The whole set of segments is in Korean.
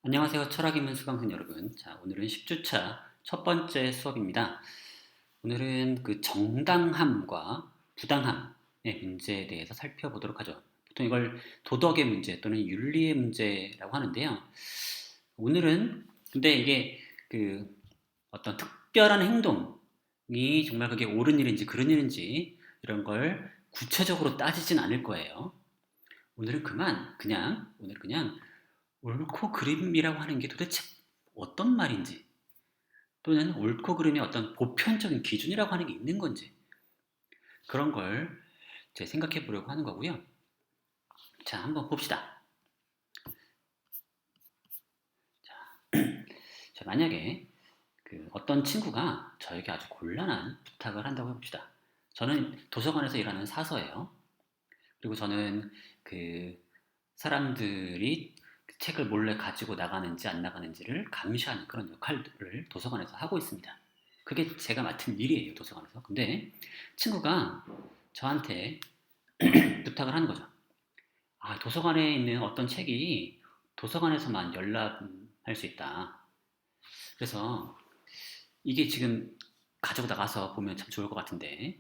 안녕하세요. 철학인문 수강생 여러분. 자, 오늘은 10주차 첫 번째 수업입니다. 오늘은 그 정당함과 부당함의 문제에 대해서 살펴보도록 하죠. 보통 이걸 도덕의 문제 또는 윤리의 문제라고 하는데요. 오늘은 근데 이게 그 어떤 특별한 행동이 정말 그게 옳은 일인지 그른 일인지 이런 걸 구체적으로 따지진 않을 거예요. 오늘 그냥 옳고 그름이라고 하는 게 도대체 어떤 말인지, 또는 옳고 그름의 어떤 보편적인 기준이라고 하는 게 있는 건지, 그런 걸 제 생각해 보려고 하는 거고요. 자, 한번 봅시다. 자, 만약에 어떤 친구가 저에게 아주 곤란한 부탁을 한다고 해봅시다. 저는 도서관에서 일하는 사서예요. 그리고 저는 그 사람들이 책을 몰래 가지고 나가는지 안 나가는지를 감시하는 그런 역할을 도서관에서 하고 있습니다. 그게 제가 맡은 일이에요, 도서관에서. 근데 친구가 저한테 부탁을 하는 거죠. 아, 도서관에 있는 어떤 책이 도서관에서만 열람할 수 있다. 그래서 이게 지금 가지고 나가서 보면 참 좋을 것 같은데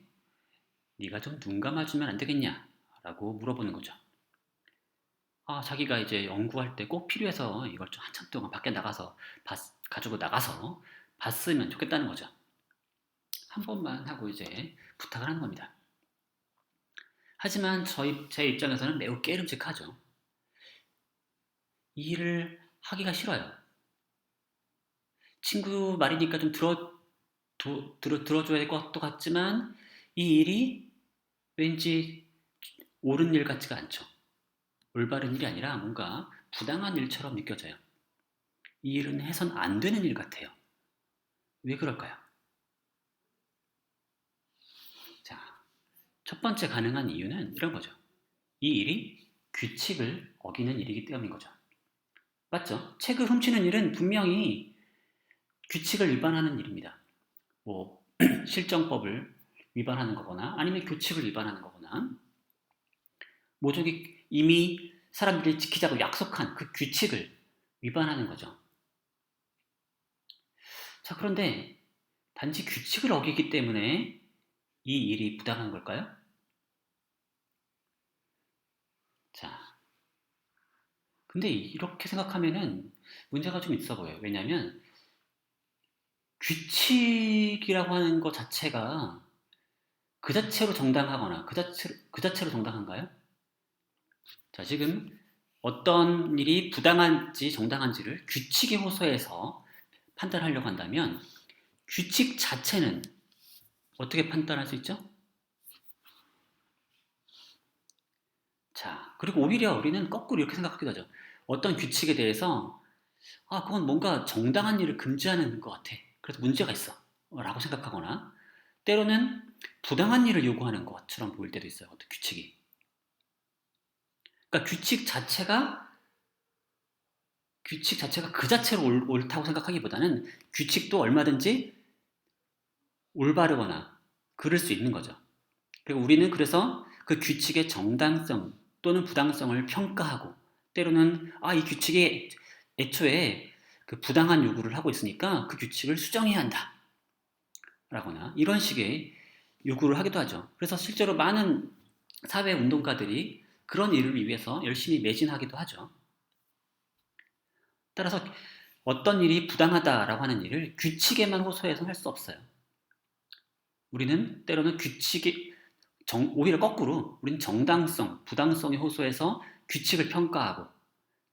네가 좀 눈 감아주면 안 되겠냐? 라고 물어보는 거죠. 아, 자기가 이제 연구할 때 꼭 필요해서 이걸 좀 한참 동안 밖에 나가서 가지고 나가서 봤으면 좋겠다는 거죠. 한 번만 하고 이제 부탁을 하는 겁니다. 하지만 제 입장에서는 매우 깨름직하죠. 이 일을 하기가 싫어요. 친구 말이니까 좀 들어줘야 될 것도 같지만 이 일이 왠지 옳은 일 같지가 않죠. 올바른 일이 아니라 뭔가 부당한 일처럼 느껴져요. 이 일은 해선 안 되는 일 같아요. 왜 그럴까요? 자, 첫 번째 가능한 이유는 이런 거죠. 이 일이 규칙을 어기는 일이기 때문인 거죠. 맞죠? 책을 훔치는 일은 분명히 규칙을 위반하는 일입니다. 뭐 실정법을 위반하는 거거나 아니면 규칙을 위반하는 거거나 모종이 이미 사람들이 지키자고 약속한 그 규칙을 위반하는 거죠. 자, 그런데 단지 규칙을 어기기 때문에 이 일이 부당한 걸까요? 자, 근데 이렇게 생각하면은 문제가 좀 있어 보여요. 왜냐하면 규칙이라고 하는 것 자체가 그 자체로 정당하거나 그 자체로 정당한가요? 자, 지금 어떤 일이 부당한지 정당한지를 규칙에 호소해서 판단하려고 한다면 규칙 자체는 어떻게 판단할 수 있죠? 자, 그리고 오히려 우리는 거꾸로 이렇게 생각하기도 하죠. 어떤 규칙에 대해서 아, 그건 뭔가 정당한 일을 금지하는 것 같아. 그래서 문제가 있어. 라고 생각하거나 때로는 부당한 일을 요구하는 것처럼 보일 때도 있어요. 어떤 규칙이. 그러니까 규칙 자체가 그 자체로 옳다고 생각하기보다는 규칙도 얼마든지 올바르거나 그럴 수 있는 거죠. 그리고 우리는 그래서 그 규칙의 정당성 또는 부당성을 평가하고 때로는 아, 이 규칙이 애초에 그 부당한 요구를 하고 있으니까 그 규칙을 수정해야 한다. 라거나 이런 식의 요구를 하기도 하죠. 그래서 실제로 많은 사회 운동가들이 그런 일을 위해서 열심히 매진하기도 하죠. 따라서 어떤 일이 부당하다라고 하는 일을 규칙에만 호소해서 할 수 없어요. 우리는 때로는 오히려 거꾸로 우리는 정당성, 부당성에 호소해서 규칙을 평가하고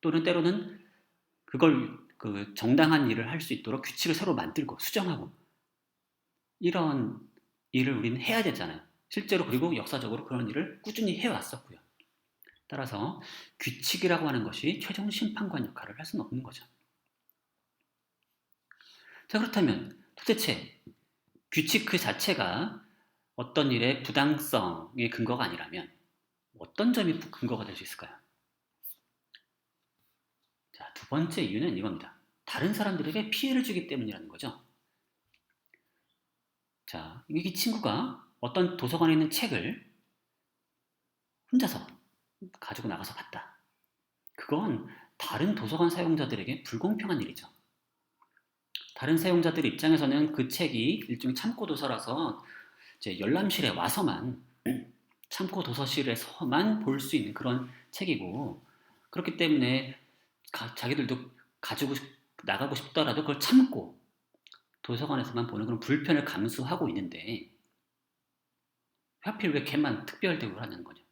또는 때로는 그걸 그 정당한 일을 할 수 있도록 규칙을 새로 만들고 수정하고 이런 일을 우리는 해야 되잖아요. 실제로 그리고 역사적으로 그런 일을 꾸준히 해왔었고요. 따라서 규칙이라고 하는 것이 최종 심판관 역할을 할 수는 없는 거죠. 자, 그렇다면 도대체 규칙 그 자체가 어떤 일의 부당성의 근거가 아니라면 어떤 점이 근거가 될 수 있을까요? 자, 두 번째 이유는 이겁니다. 다른 사람들에게 피해를 주기 때문이라는 거죠. 자, 이 친구가 어떤 도서관에 있는 책을 혼자서 가지고 나가서 봤다. 그건 다른 도서관 사용자들에게 불공평한 일이죠. 다른 사용자들 입장에서는 그 책이 일종의 참고 도서라서 이제 열람실에 와서만 참고 도서실에서만 볼 수 있는 그런 책이고, 그렇기 때문에 자기들도 가지고 나가고 싶더라도 그걸 참고 도서관에서만 보는 그런 불편을 감수하고 있는데, 하필 왜 걔만 특별 대우를 하는 거냐.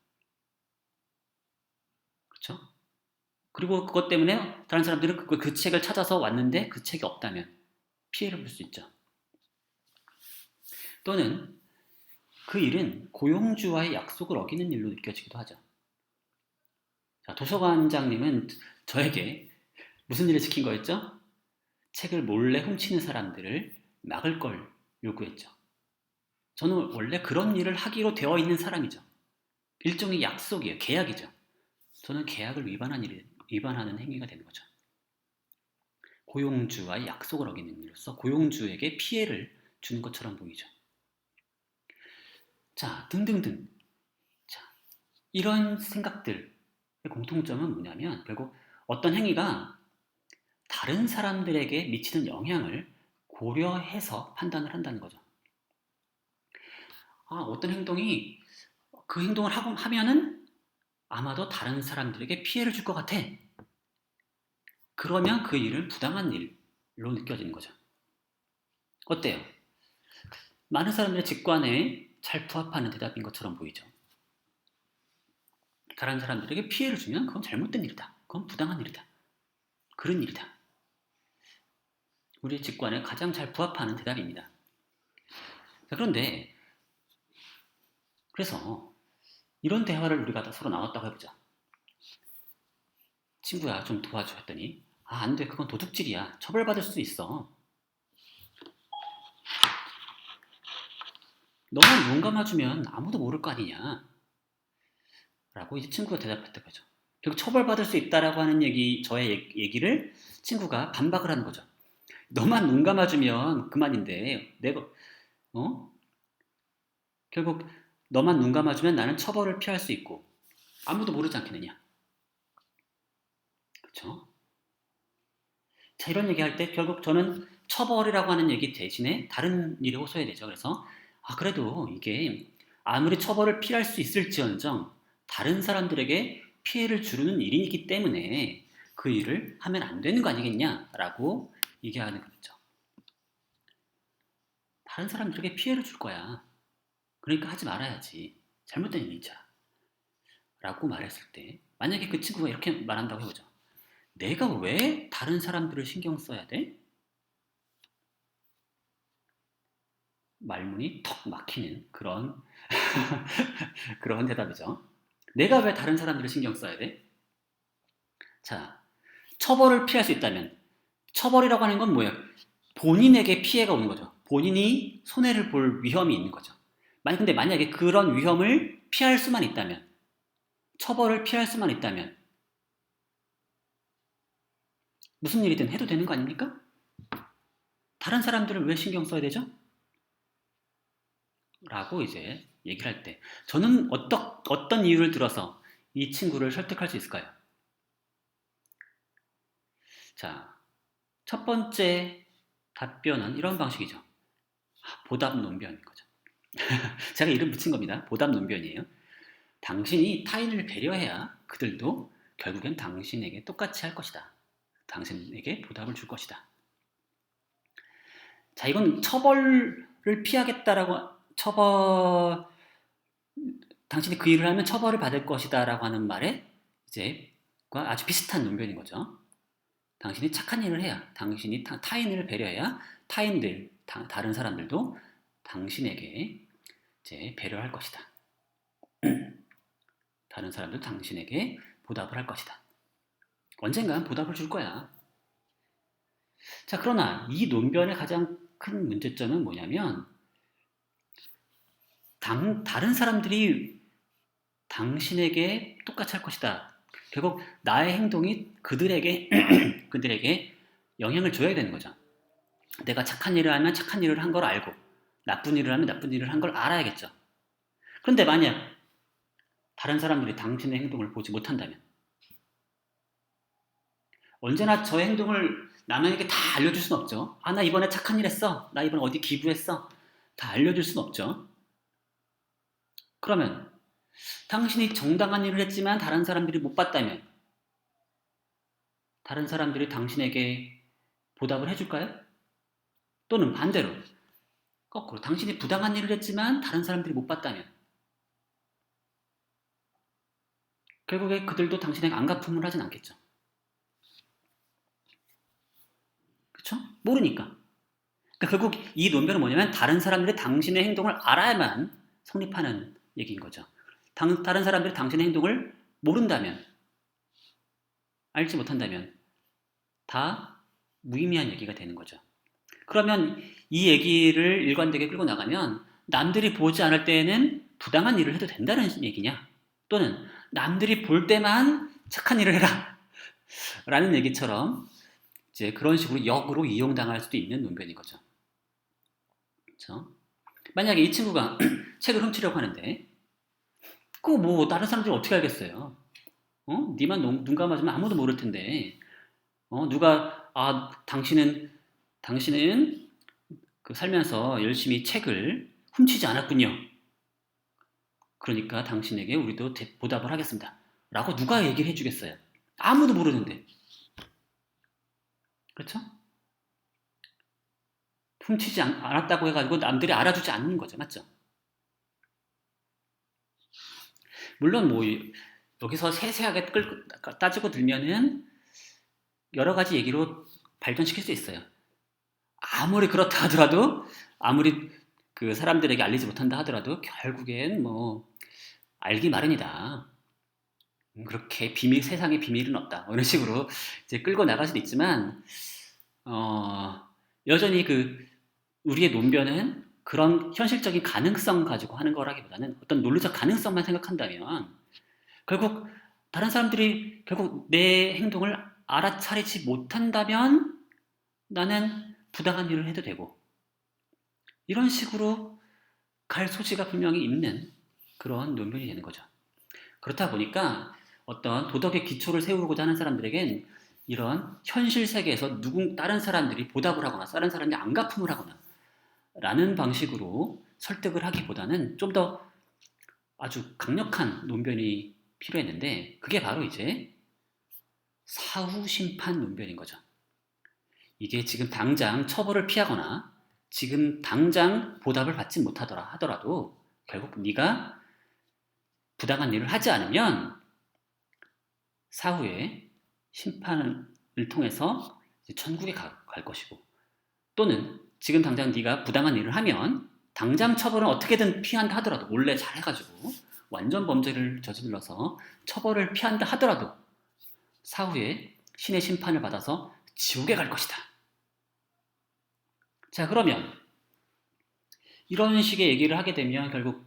그렇죠? 그리고 그것 때문에 다른 사람들은 그 책을 찾아서 왔는데 그 책이 없다면 피해를 볼 수 있죠. 또는 그 일은 고용주와의 약속을 어기는 일로 느껴지기도 하죠. 자, 도서관장님은 저에게 무슨 일을 시킨 거였죠? 책을 몰래 훔치는 사람들을 막을 걸 요구했죠. 저는 원래 그런 일을 하기로 되어 있는 사람이죠. 일종의 약속이에요. 계약이죠. 저는 계약을 위반하는 행위가 되는 거죠. 고용주와의 약속을 어기는 일로서 고용주에게 피해를 주는 것처럼 보이죠. 자, 등등등. 자, 이런 생각들의 공통점은 뭐냐면 결국 어떤 행위가 다른 사람들에게 미치는 영향을 고려해서 판단을 한다는 거죠. 어떤 행동이 그 행동을 하면은 아마도 다른 사람들에게 피해를 줄 것 같아. 그러면 그 일은 부당한 일로 느껴지는 거죠. 어때요? 많은 사람들의 직관에 잘 부합하는 대답인 것처럼 보이죠. 다른 사람들에게 피해를 주면 그건 잘못된 일이다. 그건 부당한 일이다. 그런 일이다. 우리의 직관에 가장 잘 부합하는 대답입니다. 자, 그래서 이런 대화를 우리가 서로 나눴다고 해보자. 친구야, 좀 도와줘 했더니 안 돼. 그건 도둑질이야. 처벌받을 수 있어. 너만 눈 감아주면 아무도 모를 거 아니냐. 라고 이제 친구가 대답했던 거죠. 결국 처벌받을 수 있다라고 하는 저의 얘기를 친구가 반박을 하는 거죠. 너만 눈 감아주면 그만인데, 어? 결국 너만 눈 감아주면 나는 처벌을 피할 수 있고, 아무도 모르지 않겠느냐. 그렇죠? 자, 이런 얘기할 때 결국 저는 처벌이라고 하는 얘기 대신에 다른 일을 호소해야 되죠. 그래서 그래도 이게 아무리 처벌을 피할 수 있을지언정 다른 사람들에게 피해를 주는 일이기 때문에 그 일을 하면 안 되는 거 아니겠냐라고 얘기하는 거죠. 다른 사람들에게 피해를 줄 거야. 그러니까 하지 말아야지. 잘못된 일이자. 라고 말했을 때 만약에 그 친구가 이렇게 말한다고 해보죠. 내가 왜 다른 사람들을 신경 써야 돼? 말문이 턱 막히는 그런 그런 대답이죠. 내가 왜 다른 사람들을 신경 써야 돼? 자, 처벌을 피할 수 있다면 처벌이라고 하는 건 뭐예요? 본인에게 피해가 오는 거죠. 본인이 손해를 볼 위험이 있는 거죠. 근데 만약에 그런 위험을 피할 수만 있다면, 처벌을 피할 수만 있다면 무슨 일이든 해도 되는 거 아닙니까? 다른 사람들을 왜 신경 써야 되죠? 라고 이제 얘기를 할 때 저는 어떤 이유를 들어서 이 친구를 설득할 수 있을까요? 자, 첫 번째 답변은 이런 방식이죠. 보답 논변인 거죠. 제가 이름 붙인 겁니다. 보답 논변이에요. 당신이 타인을 배려해야 그들도 결국엔 당신에게 똑같이 할 것이다. 당신에게 보답을 줄 것이다. 자, 이건 처벌을 피하겠다라고 당신이 그 일을 하면 처벌을 받을 것이다라고 하는 말에 이제과 아주 비슷한 논변인 거죠. 당신이 착한 일을 해야, 당신이 타인을 배려해야 다른 사람들도 당신에게 이제 배려할 것이다. 다른 사람도 당신에게 보답을 할 것이다. 언젠간 보답을 줄 거야. 자, 그러나 이 논변의 가장 큰 문제점은 뭐냐면 다른 사람들이 당신에게 똑같이 할 것이다. 결국 나의 행동이 그들에게 영향을 줘야 되는 거죠. 내가 착한 일을 하면 착한 일을 한 걸 알고 나쁜 일을 하면 나쁜 일을 한 걸 알아야겠죠. 그런데 만약 다른 사람들이 당신의 행동을 보지 못한다면 언제나 저의 행동을 남에게 다 알려줄 수는 없죠. 아, 나 이번에 착한 일 했어. 나 이번에 어디 기부했어. 다 알려줄 수는 없죠. 그러면 당신이 정당한 일을 했지만 다른 사람들이 못 봤다면 다른 사람들이 당신에게 보답을 해줄까요? 또는 반대로 거꾸로 당신이 부당한 일을 했지만 다른 사람들이 못 봤다면 결국에 그들도 당신에게 안갚음을 하진 않겠죠. 그렇죠? 모르니까. 그러니까 결국 이 논변은 뭐냐면 다른 사람들이 당신의 행동을 알아야만 성립하는 얘기인 거죠. 다른 사람들이 당신의 행동을 모른다면, 알지 못한다면 다 무의미한 얘기가 되는 거죠. 그러면 이 얘기를 일관되게 끌고 나가면 남들이 보지 않을 때에는 부당한 일을 해도 된다는 얘기냐? 또는 남들이 볼 때만 착한 일을 해라 라는 얘기처럼 이제 그런 식으로 역으로 이용당할 수도 있는 논변인 거죠. 그렇죠? 만약에 이 친구가 책을 훔치려고 하는데 그거 뭐 다른 사람들이 어떻게 알겠어요? 니만 눈 감아주면 아무도 모를 텐데 누가 당신은 그 살면서 열심히 책을 훔치지 않았군요. 그러니까 당신에게 우리도 보답을 하겠습니다. 라고 누가 얘기를 해주겠어요? 아무도 모르는데. 그렇죠? 훔치지 않았다고 해가지고 남들이 알아주지 않는 거죠. 맞죠? 물론 뭐 여기서 세세하게 따지고 들면은 여러 가지 얘기로 발전시킬 수 있어요. 아무리 그렇다 하더라도 아무리 그 사람들에게 알리지 못한다 하더라도 결국엔 뭐 알기 마련이다. 그렇게 세상에 비밀은 없다. 이런 식으로 이제 끌고 나갈 수도 있지만 여전히 우리의 논변은 그런 현실적인 가능성 가지고 하는 거라기보다는 어떤 논리적 가능성만 생각한다면 결국 다른 사람들이 결국 내 행동을 알아차리지 못한다면 나는 부당한 일을 해도 되고 이런 식으로 갈 소지가 분명히 있는 그런 논변이 되는 거죠. 그렇다 보니까 어떤 도덕의 기초를 세우고자 하는 사람들에겐 이런 현실 세계에서 다른 사람들이 보답을 하거나 다른 사람이 안갚음을 하거나 라는 방식으로 설득을 하기보다는 좀 더 아주 강력한 논변이 필요했는데 그게 바로 이제 사후 심판 논변인 거죠. 이게 지금 당장 처벌을 피하거나 지금 당장 보답을 받지 못하더라 하더라도 결국 네가 부당한 일을 하지 않으면 사후에 심판을 통해서 천국에 갈 것이고 또는 지금 당장 네가 부당한 일을 하면 당장 처벌은 어떻게든 피한다 하더라도 원래 잘해가지고 완전 범죄를 저질러서 처벌을 피한다 하더라도 사후에 신의 심판을 받아서 지옥에 갈 것이다. 자, 그러면 이런 식의 얘기를 하게 되면 결국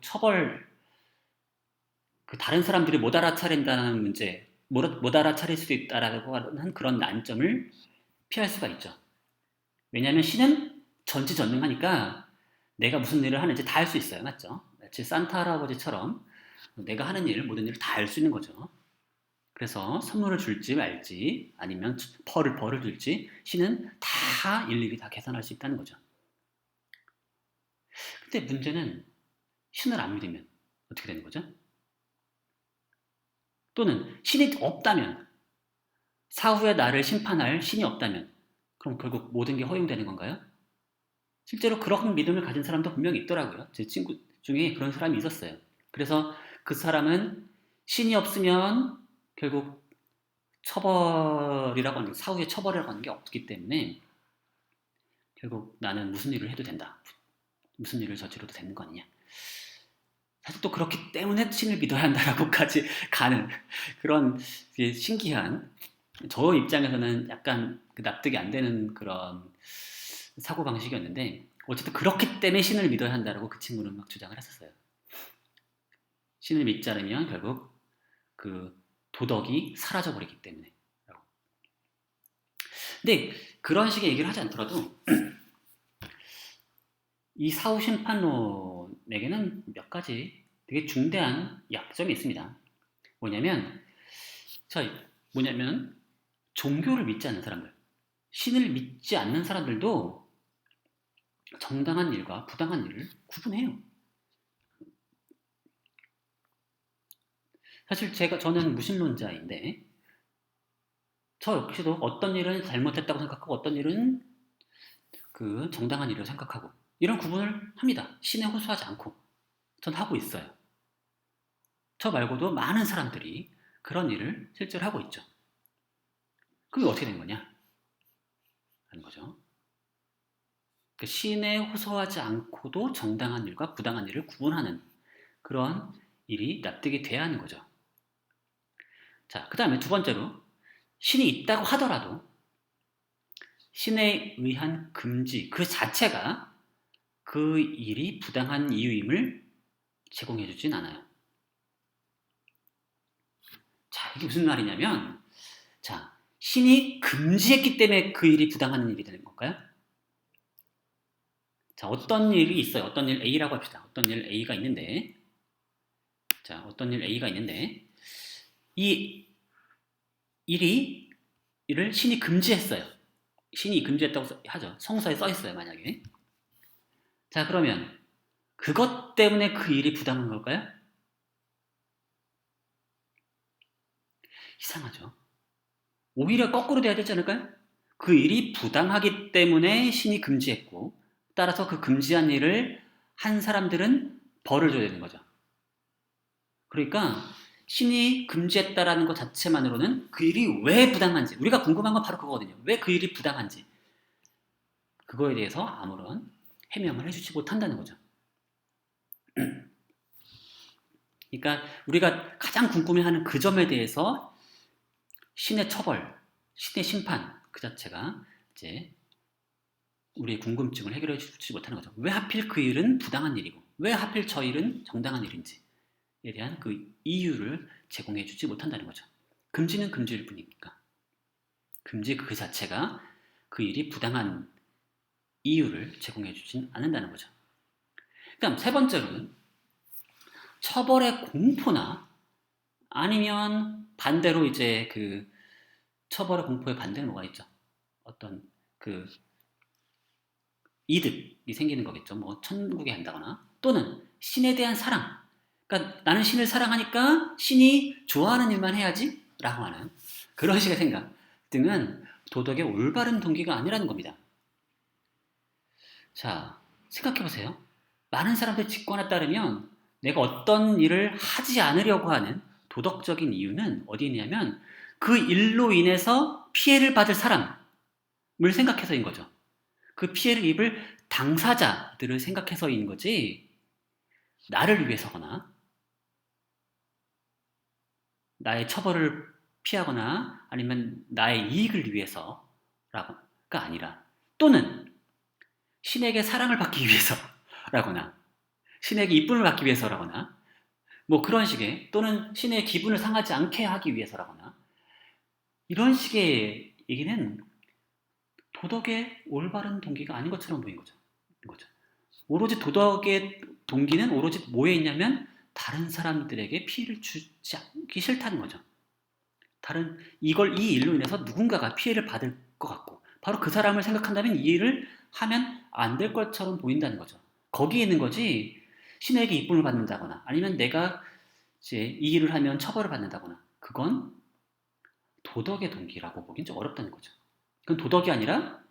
다른 사람들이 못 알아차린다는 문제, 못 알아차릴 수도 있다라고 하는 그런 난점을 피할 수가 있죠. 왜냐하면 신은 전지전능하니까 내가 무슨 일을 하는지 다 알 수 있어요. 맞죠? 마치 산타 할아버지처럼 내가 하는 일, 모든 일을 다 알 수 있는 거죠. 그래서 선물을 줄지 말지 아니면 벌을 줄지 신은 다 일일이 다 계산할 수 있다는 거죠. 근데 문제는 신을 안 믿으면 어떻게 되는 거죠? 또는 신이 없다면 사후에 나를 심판할 신이 없다면 그럼 결국 모든 게 허용되는 건가요? 실제로 그런 믿음을 가진 사람도 분명히 있더라고요. 제 친구 중에 그런 사람이 있었어요. 그래서 그 사람은 신이 없으면 결국 처벌이라고 하는 사후에 처벌이라고 하는 게 없기 때문에 결국 나는 무슨 일을 해도 된다. 무슨 일을 저지러도 되는 거 아니냐. 사실 또 그렇기 때문에 신을 믿어야 한다라고까지 가는 그런 신기한 저 입장에서는 약간 납득이 안 되는 그런 사고방식이었는데 어쨌든 그렇기 때문에 신을 믿어야 한다라고 그 친구는 막 주장을 했었어요. 신을 믿지 않으면 결국 그 도덕이 사라져버리기 때문에. 근데 그런 식의 얘기를 하지 않더라도 이 사후 심판론에게는 몇 가지 되게 중대한 약점이 있습니다. 뭐냐면 종교를 믿지 않는 사람들, 신을 믿지 않는 사람들도 정당한 일과 부당한 일을 구분해요. 사실 저는 무신론자인데 저 역시도 어떤 일은 잘못했다고 생각하고 어떤 일은 그 정당한 일이라고 생각하고 이런 구분을 합니다. 신에 호소하지 않고 전 하고 있어요. 저 말고도 많은 사람들이 그런 일을 실제로 하고 있죠. 그게 어떻게 된 거냐? 하는 거죠. 그 신에 호소하지 않고도 정당한 일과 부당한 일을 구분하는 그런 일이 납득이 돼야 하는 거죠. 자, 그 다음에 두 번째로 신이 있다고 하더라도 신에 의한 금지 그 자체가 그 일이 부당한 이유임을 제공해 주진 않아요. 자, 이게 무슨 말이냐면 자, 신이 금지했기 때문에 그 일이 부당한 일이 되는 건가요? 자, 어떤 일이 있어요. 어떤 일 A라고 합시다. 어떤 일 A가 있는데 자, 어떤 일 A가 있는데 이 일을 신이 금지했어요. 신이 금지했다고 하죠. 성서에 써 있어요, 만약에. 자, 그러면 그것 때문에 그 일이 부당한 걸까요? 이상하죠. 오히려 거꾸로 돼야 되지 않을까요? 그 일이 부당하기 때문에 신이 금지했고 따라서 그 금지한 일을 한 사람들은 벌을 줘야 되는 거죠. 그러니까 신이 금지했다라는 것 자체만으로는 그 일이 왜 부당한지 우리가 궁금한 건 바로 그거거든요. 왜 그 일이 부당한지 그거에 대해서 아무런 해명을 해주지 못한다는 거죠. 그러니까 우리가 가장 궁금해하는 그 점에 대해서 신의 처벌, 신의 심판 그 자체가 이제 우리의 궁금증을 해결해 주지 못하는 거죠. 왜 하필 그 일은 부당한 일이고 왜 하필 저 일은 정당한 일인지에 대한 그 이유를 제공해 주지 못한다는 거죠. 금지는 금지일 뿐이니까. 금지 그 자체가 그 일이 부당한 이유를 제공해 주진 않는다는 거죠. 그다음 세 번째로는 처벌의 공포나 아니면 반대로 이제 그 처벌의 공포의 반대는 뭐가 있죠? 어떤 그 이득이 생기는 거겠죠. 뭐 천국에 간다거나 또는 신에 대한 사랑. 그러니까 나는 신을 사랑하니까 신이 좋아하는 일만 해야지 라고 하는 그런 식의 생각 등은 도덕의 올바른 동기가 아니라는 겁니다. 자, 생각해 보세요. 많은 사람들의 직관에 따르면 내가 어떤 일을 하지 않으려고 하는 도덕적인 이유는 어디 있냐면 그 일로 인해서 피해를 받을 사람을 생각해서인 거죠. 그 피해를 입을 당사자들을 생각해서인 거지 나를 위해서거나 나의 처벌을 피하거나 아니면 나의 이익을 위해서라가 아니라 또는 신에게 사랑을 받기 위해서라거나 신에게 이쁨을 받기 위해서라거나 뭐 그런 식의 또는 신의 기분을 상하지 않게 하기 위해서라거나 이런 식의 얘기는 도덕의 올바른 동기가 아닌 것처럼 보인 거죠. 오로지 도덕의 동기는 오로지 뭐에 있냐면 다른 사람들에게 피해를 주지 않기 싫다는 거죠. 이 일로 인해서 누군가가 피해를 받을 것 같고 바로 그 사람을 생각한다면 이 일을 하면 안 될 것처럼 보인다는 거죠. 거기에 있는 거지 신에게 이쁨을 받는다거나 아니면 내가 이제 이 일을 하면 처벌을 받는다거나 그건 도덕의 동기라고 보긴 좀 어렵다는 거죠. 그건 도덕이 아니라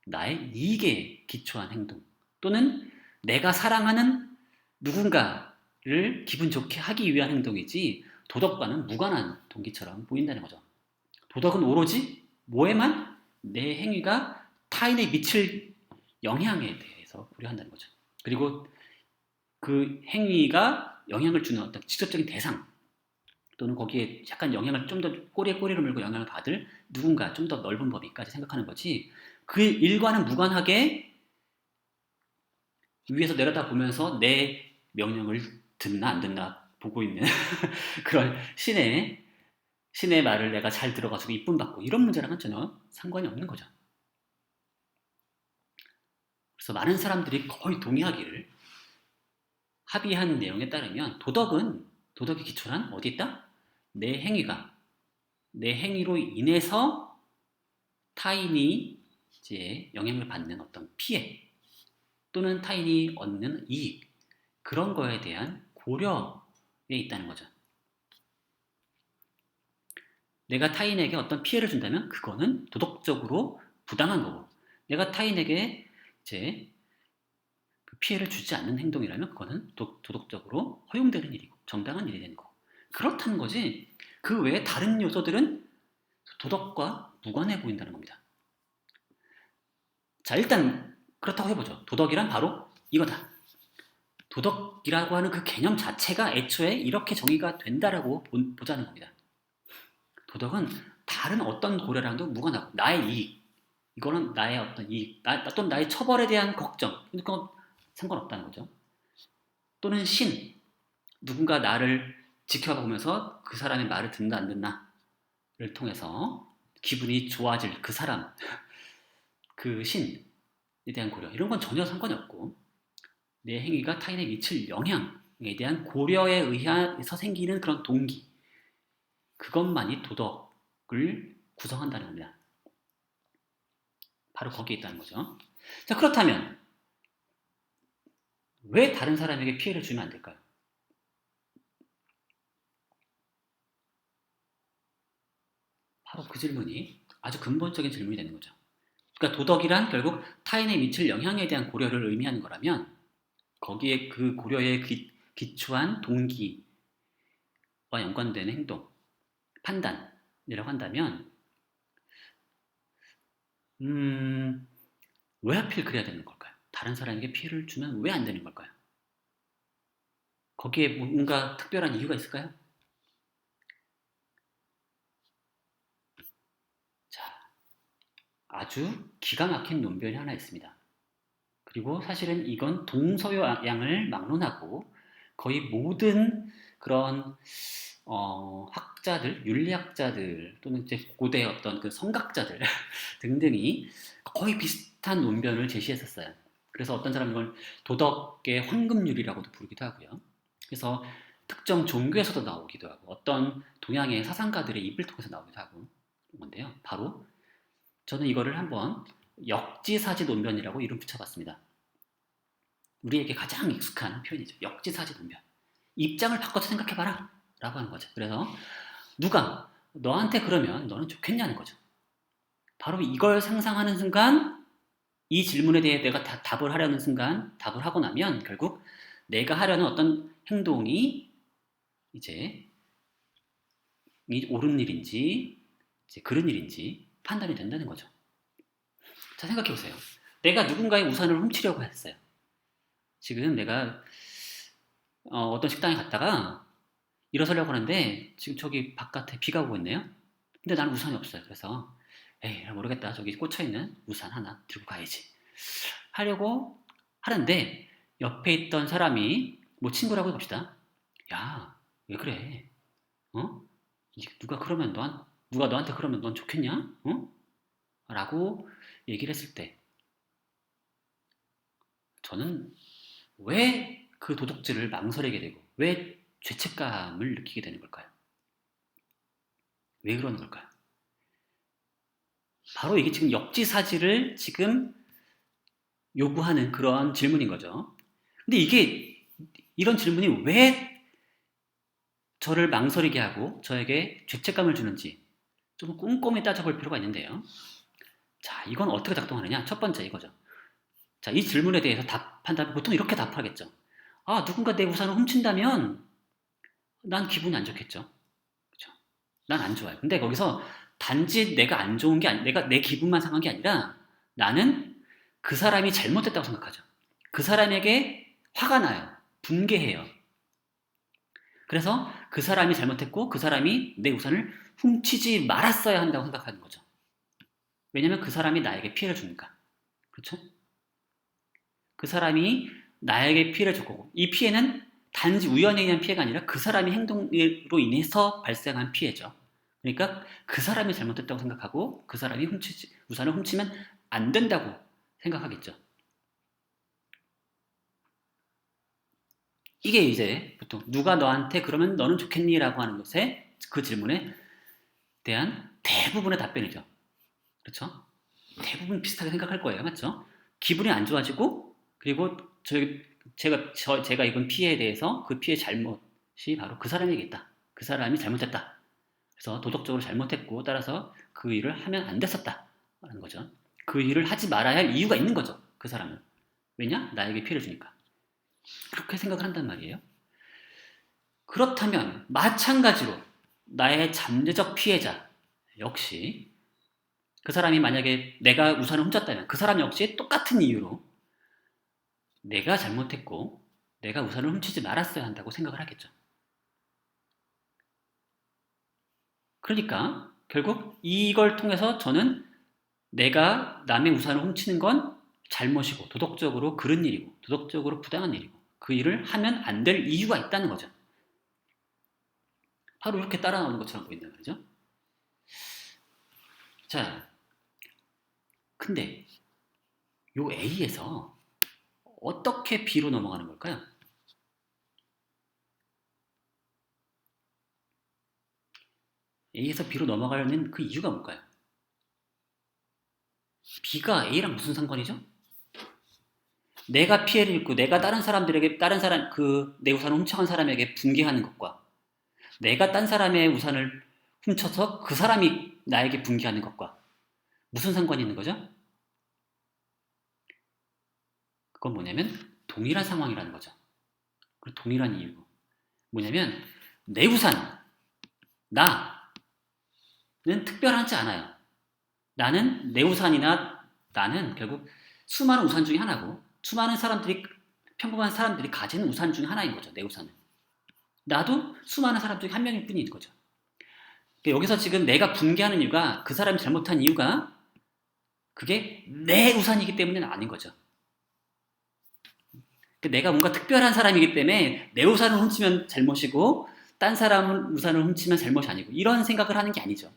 나의 이익에 기초한 행동 또는 내가 사랑하는 누군가를 기분 좋게 하기 위한 행동이지 도덕과는 무관한 동기처럼 보인다는 거죠. 도덕은 오로지 뭐에만 내 행위가 타인에 미칠 영향에 대해서 고려한다는 거죠. 그리고 그 행위가 영향을 주는 어떤 직접적인 대상 또는 거기에 약간 영향을 좀 더 꼬리에 꼬리를 물고 영향을 받을 누군가 좀 더 넓은 범위까지 생각하는 거지 그 일과는 무관하게 위에서 내려다보면서 내 명령을 듣나 안 듣나 보고 있는 그런 신의 말을 내가 잘 들어가지고 이쁨 받고 이런 문제랑은 전혀 상관이 없는 거죠. 그래서 많은 사람들이 거의 동의하기를 합의한 내용에 따르면 도덕의 기초란 어디 있다? 내 행위로 인해서 타인이 이제 영향을 받는 어떤 피해 또는 타인이 얻는 이익 그런 거에 대한 고려에 있다는 거죠. 내가 타인에게 어떤 피해를 준다면 그거는 도덕적으로 부당한 거고 내가 타인에게 이제 그 피해를 주지 않는 행동이라면 그거는 도덕적으로 허용되는 일이고 정당한 일이 되는 거고 그렇다는 거지 그 외에 다른 요소들은 도덕과 무관해 보인다는 겁니다. 자 일단 그렇다고 해보죠. 도덕이란 바로 이거다. 도덕이라고 하는 그 개념 자체가 애초에 이렇게 정의가 된다라고 보자는 겁니다. 도덕은 다른 어떤 고려랑도 무관하고 나의 이익 이거는 나의 어떤 이익 또는 나의 처벌에 대한 걱정 그건 상관없다는 거죠. 또는 신 누군가 나를 지켜보면서 그 사람의 말을 듣나 안 듣나를 통해서 기분이 좋아질 그 사람 그 신에 대한 고려 이런 건 전혀 상관이 없고 내 행위가 타인에 미칠 영향에 대한 고려에 의해서 생기는 그런 동기 그것만이 도덕을 구성한다는 겁니다. 바로 거기에 있다는 거죠. 자 그렇다면 왜 다른 사람에게 피해를 주면 안 될까요? 바로 그 질문이 아주 근본적인 질문이 되는 거죠. 그러니까 도덕이란 결국 타인에 미칠 영향에 대한 고려를 의미하는 거라면 거기에 그 고려에 기초한 동기와 연관되는 행동, 판단이라고 한다면 왜 하필 그래야 되는 걸까요? 다른 사람에게 피해를 주면 왜 안 되는 걸까요? 거기에 뭔가 특별한 이유가 있을까요? 자, 아주 기가 막힌 논변이 하나 있습니다. 그리고 사실은 이건 동서양을 막론하고 거의 모든 그런 학자들, 윤리학자들 또는 이제 고대 어떤 그 성각자들 등등이 거의 비슷한 논변을 제시했었어요. 그래서 어떤 사람은 이걸 도덕의 황금률이라고도 부르기도 하고요. 그래서 특정 종교에서도 나오기도 하고 어떤 동양의 사상가들의 입을 통해서 나오기도 하고 그런 건데요. 바로 저는 이거를 한번 역지사지 논변이라고 이름 붙여봤습니다. 우리에게 가장 익숙한 표현이죠. 역지사지 논변. 입장을 바꿔서 생각해봐라 라고 하는 거죠. 그래서 누가 너한테 그러면 너는 좋겠냐는 거죠. 바로 이걸 상상하는 순간 이 질문에 대해 내가 답을 하려는 순간 답을 하고 나면 결국 내가 하려는 어떤 행동이 이제 옳은 일인지 이제 그른 일인지 판단이 된다는 거죠. 자 생각해 보세요. 내가 누군가의 우산을 훔치려고 했어요. 지금 내가 어떤 식당에 갔다가 일어서려고 하는데 지금 저기 바깥에 비가 오고 있네요. 근데 나는 우산이 없어요. 그래서 에이 모르겠다. 저기 꽂혀있는 우산 하나 들고 가야지. 하려고 하는데 옆에 있던 사람이 뭐 친구라고 해봅시다. 야, 왜 그래? 어? 누가 너한테 그러면 넌 좋겠냐? 어? 라고 얘기를 했을 때 저는 왜 그 도덕질을 망설이게 되고 왜 죄책감을 느끼게 되는 걸까요? 왜 그러는 걸까요? 바로 이게 지금 역지사지를 지금 요구하는 그런 질문인 거죠. 근데 이게 이런 질문이 왜 저를 망설이게 하고 저에게 죄책감을 주는지 좀 꼼꼼히 따져볼 필요가 있는데요. 자, 이건 어떻게 작동하느냐? 첫 번째 이거죠. 자, 이 질문에 대해서 답한다면 보통 이렇게 답하겠죠. 아, 누군가 내 우산을 훔친다면 난 기분이 안 좋겠죠. 그렇죠? 난 안 좋아요. 근데 거기서 단지 내가 안 좋은 게 내가 내 기분만 상한 게 아니라 나는 그 사람이 잘못했다고 생각하죠. 그 사람에게 화가 나요. 분개해요. 그래서 그 사람이 잘못했고 그 사람이 내 우산을 훔치지 말았어야 한다고 생각하는 거죠. 왜냐면 그 사람이 나에게 피해를 주니까. 그렇죠? 그 사람이 나에게 피해를 줬고 이 피해는 단지 우연에 의한 피해가 아니라 그 사람의 행동으로 인해서 발생한 피해죠. 그러니까 그 사람이 잘못했다고 생각하고 그 사람이 우산을 훔치면 안 된다고 생각하겠죠. 이게 이제 보통 누가 너한테 그러면 너는 좋겠니? 라고 하는 것에 그 질문에 대한 대부분의 답변이죠. 그렇죠? 대부분 비슷하게 생각할 거예요. 맞죠? 기분이 안 좋아지고 그리고 제가 입은 피해에 대해서 그 피해 잘못이 바로 그 사람에게 있다. 그 사람이 잘못했다. 그래서 도덕적으로 잘못했고 따라서 그 일을 하면 안 됐었다. 라는 거죠. 그 일을 하지 말아야 할 이유가 있는 거죠. 그 사람은. 왜냐? 나에게 피해를 주니까. 그렇게 생각을 한단 말이에요. 그렇다면 마찬가지로 나의 잠재적 피해자 역시 그 사람이 만약에 내가 우산을 훔쳤다면 그 사람 역시 똑같은 이유로 내가 잘못했고 내가 우산을 훔치지 말았어야 한다고 생각을 하겠죠. 그러니까 결국 이걸 통해서 저는 내가 남의 우산을 훔치는 건 잘못이고 도덕적으로 그른 일이고 도덕적으로 부당한 일이고 그 일을 하면 안 될 이유가 있다는 거죠. 바로 이렇게 따라 나오는 것처럼 보인단 말이죠. 자, 근데 요 A에서 어떻게 B로 넘어가는 걸까요? A에서 B로 넘어가려는 그 이유가 뭘까요? B가 A랑 무슨 상관이죠? 내가 피해를 입고 내가 다른 사람들에게 내 우산을 훔쳐간 사람에게 분개하는 것과 내가 딴 사람의 우산을 훔쳐서 그 사람이 나에게 분개하는 것과 무슨 상관이 있는 거죠? 그건 뭐냐면 동일한 상황이라는 거죠. 그리고 동일한 이유고 뭐냐면 내 우산, 나는 특별하지 않아요. 나는 내 우산이나 나는 결국 수많은 우산 중에 하나고 평범한 사람들이 가지는 우산 중에 하나인 거죠. 내 우산은. 나도 수많은 사람 중에 한 명일 뿐인 거죠. 그러니까 여기서 지금 내가 분개하는 이유가 그 사람이 잘못한 이유가 그게 내 우산이기 때문에는 아닌 거죠. 그러니까 내가 뭔가 특별한 사람이기 때문에 내 우산을 훔치면 잘못이고 딴 사람 우산을 훔치면 잘못이 아니고 이런 생각을 하는 게 아니죠.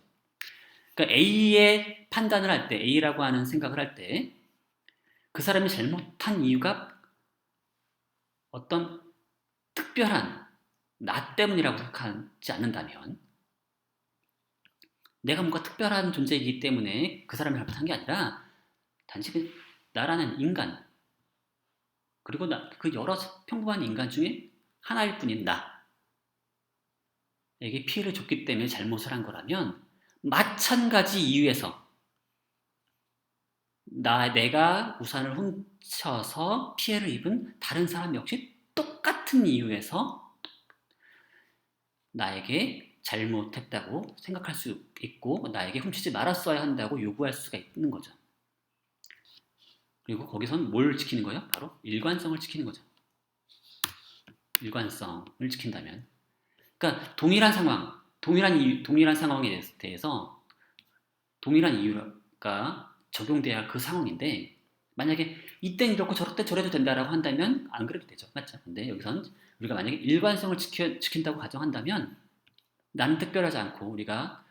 그러니까 A의 판단을 할 때, A라고 하는 생각을 할 때 그 사람이 잘못한 이유가 어떤 특별한 나 때문이라고 생각하지 않는다면 내가 뭔가 특별한 존재이기 때문에 그 사람이 잘못한 게 아니라 단지 나라는 인간 그리고 그 여러 평범한 인간 중에 하나일 뿐인 나에게 피해를 줬기 때문에 잘못을 한 거라면 마찬가지 이유에서 내가 우산을 훔쳐서 피해를 입은 다른 사람 역시 똑같은 이유에서 나에게 잘못했다고 생각할 수 있고 나에게 훔치지 말았어야 한다고 요구할 수가 있는 거죠. 그리고 거기선 뭘 지키는 거예요? 바로 일관성을 지키는 거죠. 일관성을 지킨다면 그러니까 동일한 상황에 대해서 동일한 이유가 적용돼야 할 그 상황인데 만약에 이땐 이렇고 저럴 때 저래도 된다라고 한다면 안 그래도 되죠. 맞죠? 근데 여기서는 우리가 만약에 일관성을 지킨다고 가정한다면 나는 특별하지 않고 우리가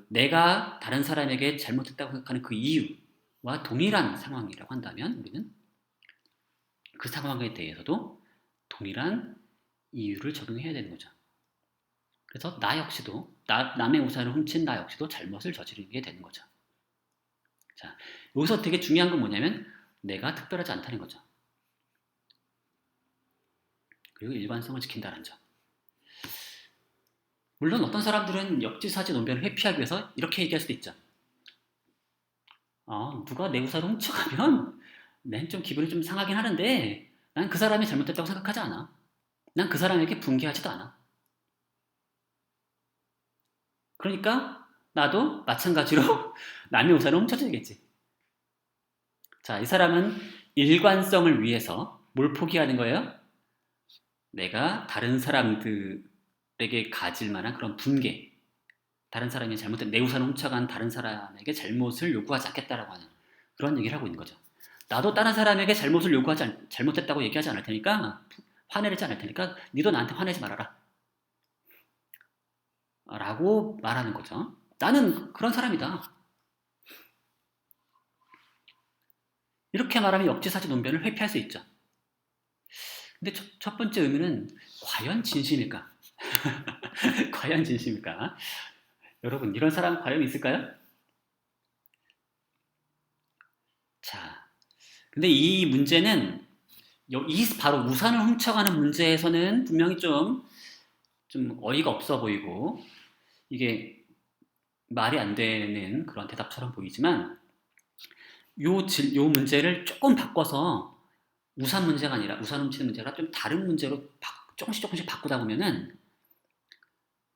내가 다른 사람에게 잘못했다고 생각하는 그 이유와 동일한 상황이라고 한다면 우리는 그 상황에 대해서도 동일한 이유를 적용해야 되는 거죠. 그래서 나 역시도 남의 우산을 훔친 나 역시도 잘못을 저지르게 되는 거죠. 자, 여기서 되게 중요한 건 뭐냐면 내가 특별하지 않다는 거죠. 그리고 일관성을 지킨다는 점. 물론 어떤 사람들은 역지사지 논변을 회피하기 위해서 이렇게 얘기할 수도 있죠. 누가 내 우산을 훔쳐가면 난 좀 기분이 좀 상하긴 하는데 난 그 사람이 잘못했다고 생각하지 않아. 난 그 사람에게 분개하지도 않아. 그러니까 나도 마찬가지로 남의 우산을 훔쳐줘야겠지. 자, 이 사람은 일관성을 위해서 뭘 포기하는 거예요? 내가 다른 사람들에게 가질 만한 그런 분개, 다른 사람이 잘못된 내 우산을 훔쳐간 다른 사람에게 잘못을 요구하지 않겠다라고 하는 그런 얘기를 하고 있는 거죠. 나도 다른 사람에게 잘못했다고 얘기하지 않을 테니까 화내지 않을 테니까 니도 나한테 화내지 말아라 라고 말하는 거죠. 나는 그런 사람이다. 이렇게 말하면 역지사지 논변을 회피할 수 있죠. 근데 첫 번째 의미는 과연 진심일까? 과연 진심일까? 여러분 이런 사람 과연 있을까요? 자, 근데 이 문제는 이 바로 우산을 훔쳐가는 문제에서는 분명히 좀 어이가 없어 보이고 이게 말이 안 되는 그런 대답처럼 보이지만 요 문제를 조금 바꿔서 우산 문제가 아니라 우산 훔치는 문제가 좀 다른 문제로 조금씩 바꾸다 보면은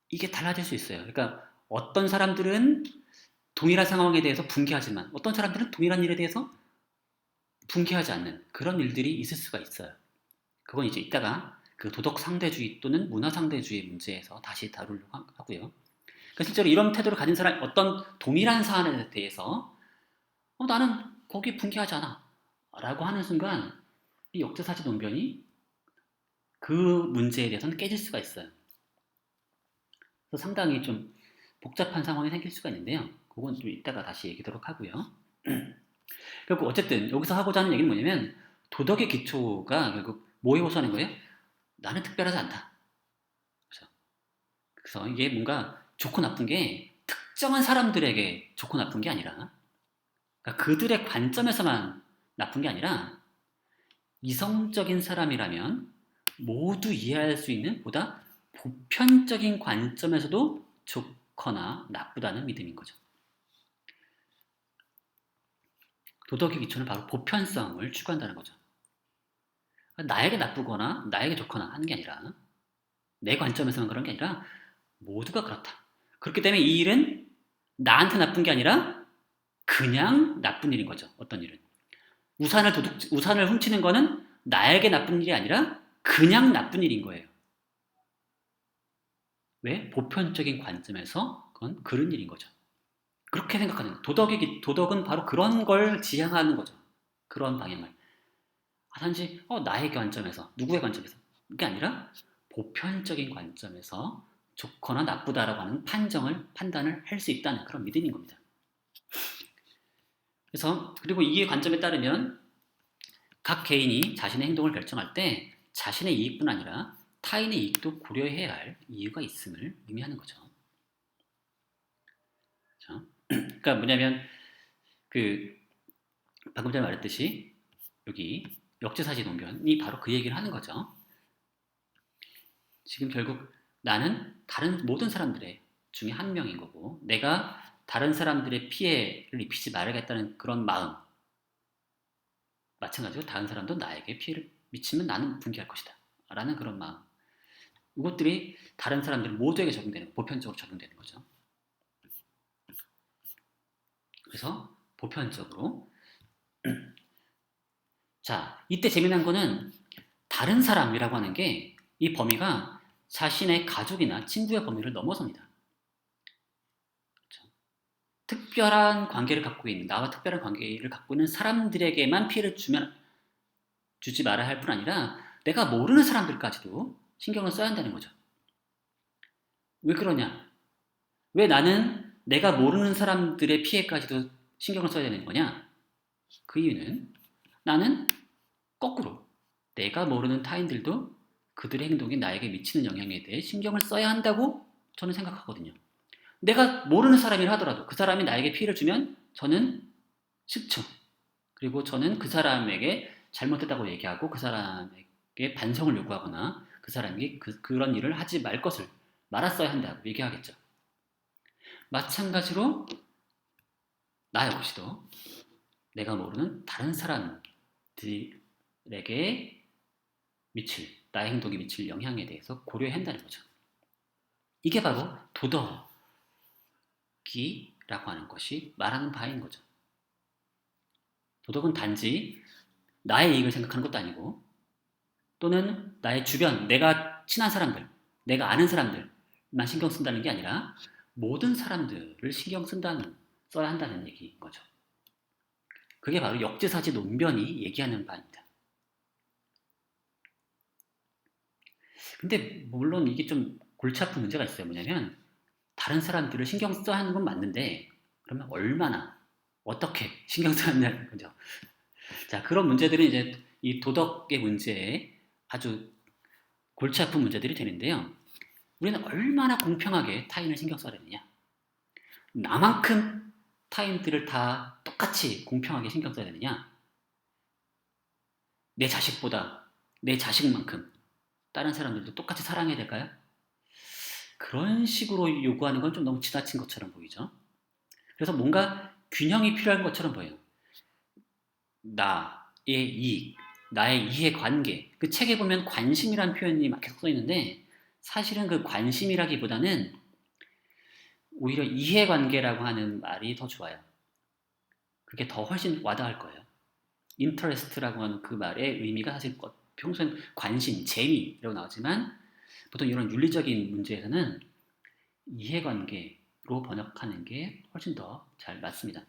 이게 달라질 수 있어요. 그러니까 어떤 사람들은 동일한 상황에 대해서 분개하지만 어떤 사람들은 동일한 일에 대해서 분개하지 않는 그런 일들이 있을 수가 있어요. 그건 이제 이따가 그 도덕 상대주의 또는 문화 상대주의 문제에서 다시 다루려고 하고요. 그러니까 실제로 이런 태도를 가진 사람, 어떤 동일한 사안에 대해서 나는 거기에 분개하지 않아 라고 하는 순간 이 역지사지 논변이 그 문제에 대해서는 깨질 수가 있어요. 그래서 상당히 좀 복잡한 상황이 생길 수가 있는데요. 그건 좀 이따가 다시 얘기하도록 하고요. 결국 어쨌든 여기서 하고자 하는 얘기는 뭐냐면 도덕의 기초가 결국 뭐에 호소하는 거예요? 나는 특별하지 않다. 그래서 이게 뭔가 좋고 나쁜 게 특정한 사람들에게 좋고 나쁜 게 아니라 그러니까 그들의 관점에서만 나쁜 게 아니라 이성적인 사람이라면 모두 이해할 수 있는 보다 보편적인 관점에서도 좋거나 나쁘다는 믿음인 거죠. 도덕의 기초는 바로 보편성을 추구한다는 거죠. 나에게 나쁘거나 나에게 좋거나 하는 게 아니라 내 관점에서는 그런 게 아니라 모두가 그렇다. 그렇기 때문에 이 일은 나한테 나쁜 게 아니라 그냥 나쁜 일인 거죠. 어떤 일은. 우산을 훔치는 거는 나에게 나쁜 일이 아니라 그냥 나쁜 일인 거예요. 왜? 보편적인 관점에서 그건 그런 일인 거죠. 그렇게 생각하는 도덕은 바로 그런 걸 지향하는 거죠. 그런 방향을. 단지 나의 관점에서 누구의 관점에서 그게 아니라 보편적인 관점에서 좋거나 나쁘다라고 하는 판단을 할 수 있다는 그런 믿음인 겁니다. 그래서 그리고 이 관점에 따르면 각 개인이 자신의 행동을 결정할 때 자신의 이익뿐 아니라 타인의 이익도 고려해야 할 이유가 있음을 의미하는 거죠. 그렇죠? 그러니까 뭐냐면 그 방금 전에 말했듯이 여기 역지사지 논변이 바로 그 얘기를 하는 거죠. 지금 결국 나는 다른 모든 사람들의 중에 한 명인 거고 내가 다른 사람들의 피해를 입히지 말아야겠다는 그런 마음 마찬가지로 다른 사람도 나에게 피해를 미치면 나는 분개할 것이다 라는 그런 마음 이것들이 다른 사람들 모두에게 적용되는 보편적으로 적용되는 거죠. 그래서 보편적으로 자 이때 재미난 거는 다른 사람이라고 하는 게 이 범위가 자신의 가족이나 친구의 범위를 넘어섭니다. 그렇죠? 특별한 관계를 갖고 있는 나와 특별한 관계를 갖고 있는 사람들에게만 피해를 주지 말아야 할 뿐 아니라 내가 모르는 사람들까지도 신경을 써야 한다는 거죠. 왜 그러냐? 왜 나는 내가 모르는 사람들의 피해까지도 신경을 써야 되는 거냐? 그 이유는 나는 거꾸로 내가 모르는 타인들도 그들의 행동이 나에게 미치는 영향에 대해 신경을 써야 한다고 저는 생각하거든요. 내가 모르는 사람이라 하더라도 그 사람이 나에게 피해를 주면 저는 싫죠. 그리고 저는 그 사람에게 잘못했다고 얘기하고 그 사람에게 반성을 요구하거나 그 사람이 그런 일을 하지 말 것을 말았어야 한다고 얘기하겠죠. 마찬가지로 나 역시도 내가 모르는 다른 사람들에게 나의 행동이 미칠 영향에 대해서 고려해야 한다는 거죠. 이게 바로 도덕이라고 하는 것이 말하는 바인 거죠. 도덕은 단지 나의 이익을 생각하는 것도 아니고 또는 나의 주변, 내가 친한 사람들, 내가 아는 사람들만 신경 쓴다는 게 아니라 모든 사람들을 써야 한다는 얘기인 거죠. 그게 바로 역지사지 논변이 얘기하는 바입니다. 근데 물론 이게 좀 골치 아픈 문제가 있어요. 뭐냐면 다른 사람들을 신경 써야 하는 건 맞는데 그러면 얼마나 어떻게 신경 써야 하냐는 거죠. 자, 그런 문제들은 이제 이 도덕의 문제에 아주 골치 아픈 문제들이 되는데요. 우리는 얼마나 공평하게 타인을 신경 써야 되느냐. 나만큼 타인들을 다 똑같이 공평하게 신경 써야 되느냐? 내 자식보다 내 자식만큼 다른 사람들도 똑같이 사랑해야 될까요? 그런 식으로 요구하는 건 좀 너무 지나친 것처럼 보이죠. 그래서 뭔가 균형이 필요한 것처럼 보여요. 나의 이익, 나의 이해관계. 그 책에 보면 관심이라는 표현이 막 계속 써 있는데 사실은 그 관심이라기보다는 오히려 이해관계라고 하는 말이 더 좋아요. 그게 더 훨씬 와닿을 거예요. interest라고 하는 그 말의 의미가 사실 평소엔 관심, 재미라고 나오지만 보통 이런 윤리적인 문제에서는 이해관계로 번역하는 게 훨씬 더 잘 맞습니다.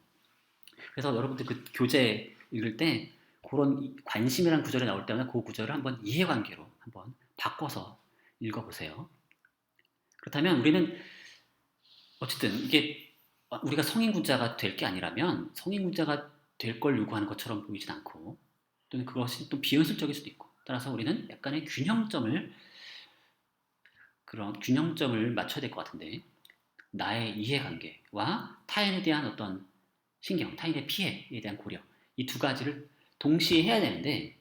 그래서 여러분들 그 교재 읽을 때 그런 관심이라는 구절이 나올 때마다 그 구절을 한번 이해관계로 한번 바꿔서 읽어보세요. 그렇다면 우리는 어쨌든 이게 우리가 성인군자가 될 게 아니라면 성인군자가 될 걸 요구하는 것처럼 보이진 않고 또는 그것이 또 비현실적일 수도 있고 따라서 우리는 약간의 그런 균형점을 맞춰야 될 것 같은데 나의 이해관계와 타인에 대한 어떤 신경, 타인의 피해에 대한 고려 이 두 가지를 동시에 해야 되는데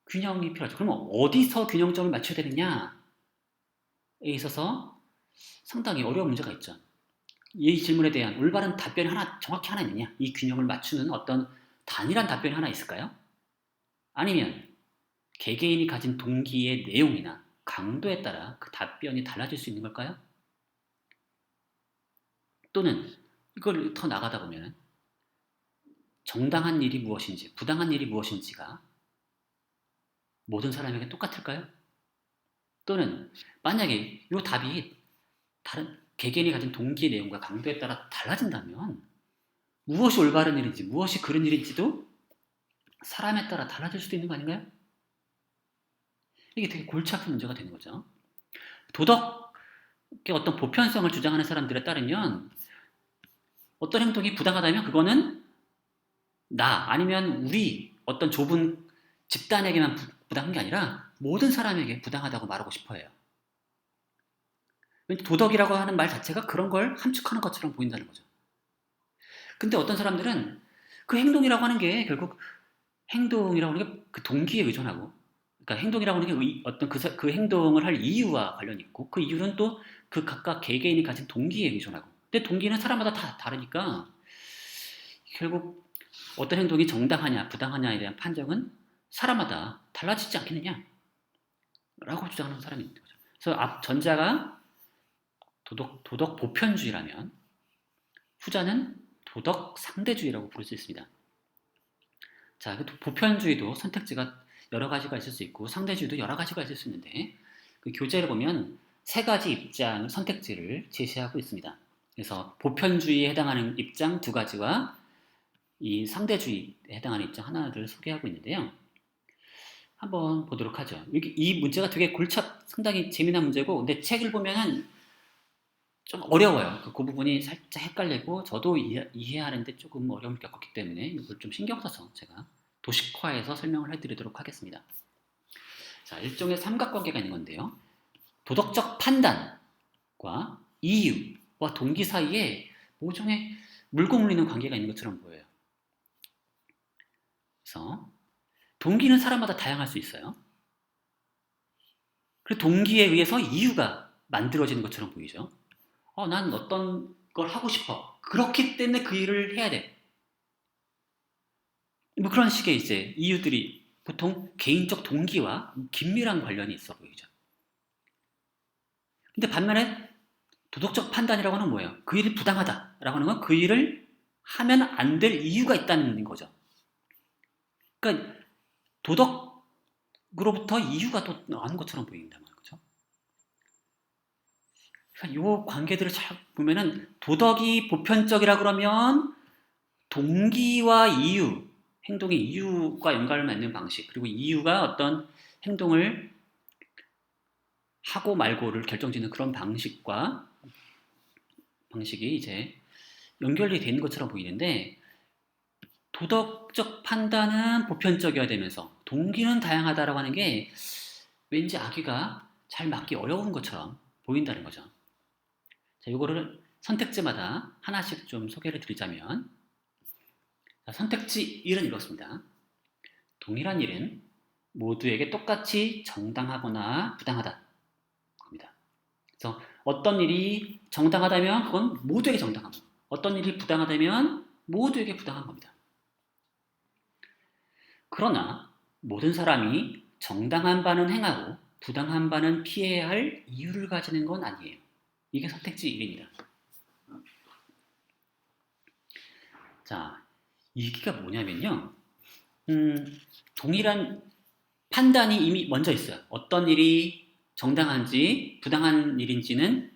균형이 필요하죠. 그러면 어디서 균형점을 맞춰야 되느냐에 있어서 상당히 어려운 문제가 있죠. 이 질문에 대한 올바른 답변이 정확히 하나 있느냐? 이 균형을 맞추는 어떤 단일한 답변이 하나 있을까요? 아니면 개개인이 가진 동기의 내용이나 강도에 따라 그 답변이 달라질 수 있는 걸까요? 또는 이걸 더 나가다 보면 정당한 일이 무엇인지, 부당한 일이 무엇인지가 모든 사람에게 똑같을까요? 또는 만약에 이 답이 다른 개개인이 가진 동기의 내용과 강도에 따라 달라진다면 무엇이 올바른 일인지, 무엇이 그른 일인지도 사람에 따라 달라질 수도 있는 거 아닌가요? 이게 되게 골치 아픈 문제가 되는 거죠. 도덕의 어떤 보편성을 주장하는 사람들에 따르면 어떤 행동이 부당하다면 그거는 나 아니면 우리 어떤 좁은 집단에게만 부당한 게 아니라 모든 사람에게 부당하다고 말하고 싶어 해요. 도덕이라고 하는 말 자체가 그런 걸 함축하는 것처럼 보인다는 거죠. 근데 어떤 사람들은 그 행동이라고 하는 게 결국 행동이라고 하는 게 그 동기에 의존하고 그러니까 행동이라고 하는 게 어떤 그 행동을 할 이유와 관련이 있고 그 이유는 또 그 각각 개개인이 가진 동기에 의존하고 근데 동기는 사람마다 다 다르니까 결국 어떤 행동이 정당하냐 부당하냐에 대한 판정은 사람마다 달라지지 않겠느냐 라고 주장하는 사람이 있는 거죠. 그래서 앞 전자가 도덕 보편주의라면 후자는 도덕 상대주의라고 부를 수 있습니다. 자, 보편주의도 선택지가 여러 가지가 있을 수 있고 상대주의도 여러 가지가 있을 수 있는데 그 교재를 보면 세 가지 입장 선택지를 제시하고 있습니다. 그래서 보편주의에 해당하는 입장 두 가지와 이 상대주의에 해당하는 입장 하나를 소개하고 있는데요. 한번 보도록 하죠. 이 문제가 되게 상당히 재미난 문제고 근데 책을 보면은 좀 어려워요. 그 부분이 살짝 헷갈리고 저도 이해하는데 조금 어려움을 겪었기 때문에 이걸 좀 신경 써서 제가 도식화해서 설명을 해드리도록 하겠습니다. 자, 일종의 삼각관계가 있는 건데요. 도덕적 판단과 이유와 동기 사이에 모종의 물고 물리는 관계가 있는 것처럼 보여요. 그래서 동기는 사람마다 다양할 수 있어요. 그리고 동기에 의해서 이유가 만들어지는 것처럼 보이죠. 난 어떤 걸 하고 싶어. 그렇기 때문에 그 일을 해야 돼. 뭐 그런 식의 이제 이유들이 보통 개인적 동기와 긴밀한 관련이 있어 보이죠. 근데 반면에 도덕적 판단이라고 하는 뭐예요? 그 일이 부당하다라고 하는 건 그 일을 하면 안 될 이유가 있다는 거죠. 그러니까 도덕으로부터 이유가 또 나오는 것처럼 보인단 말이죠. 그러니까 이 관계들을 잘 보면은 도덕이 보편적이라 그러면 동기와 이유, 행동의 이유가 연관을 맺는 방식, 그리고 이유가 어떤 행동을 하고 말고를 결정짓는 그런 방식이 이제 연결이 되는 것처럼 보이는데 도덕적 판단은 보편적이어야 되면서 동기는 다양하다라고 하는 게 왠지 아기가 잘 맞기 어려운 것처럼 보인다는 거죠. 자, 이거를 선택지마다 하나씩 좀 소개를 드리자면, 선택지 1은 이렇습니다. 동일한 일은 모두에게 똑같이 정당하거나 부당하다. 겁니다. 그래서 어떤 일이 정당하다면 그건 모두에게 정당하고, 어떤 일이 부당하다면 모두에게 부당한 겁니다. 그러나 모든 사람이 정당한 바는 행하고 부당한 바는 피해야 할 이유를 가지는 건 아니에요. 이게 선택지 1입니다. 자, 이게 뭐냐면요. 동일한 판단이 이미 먼저 있어요. 어떤 일이 정당한지 부당한 일인지는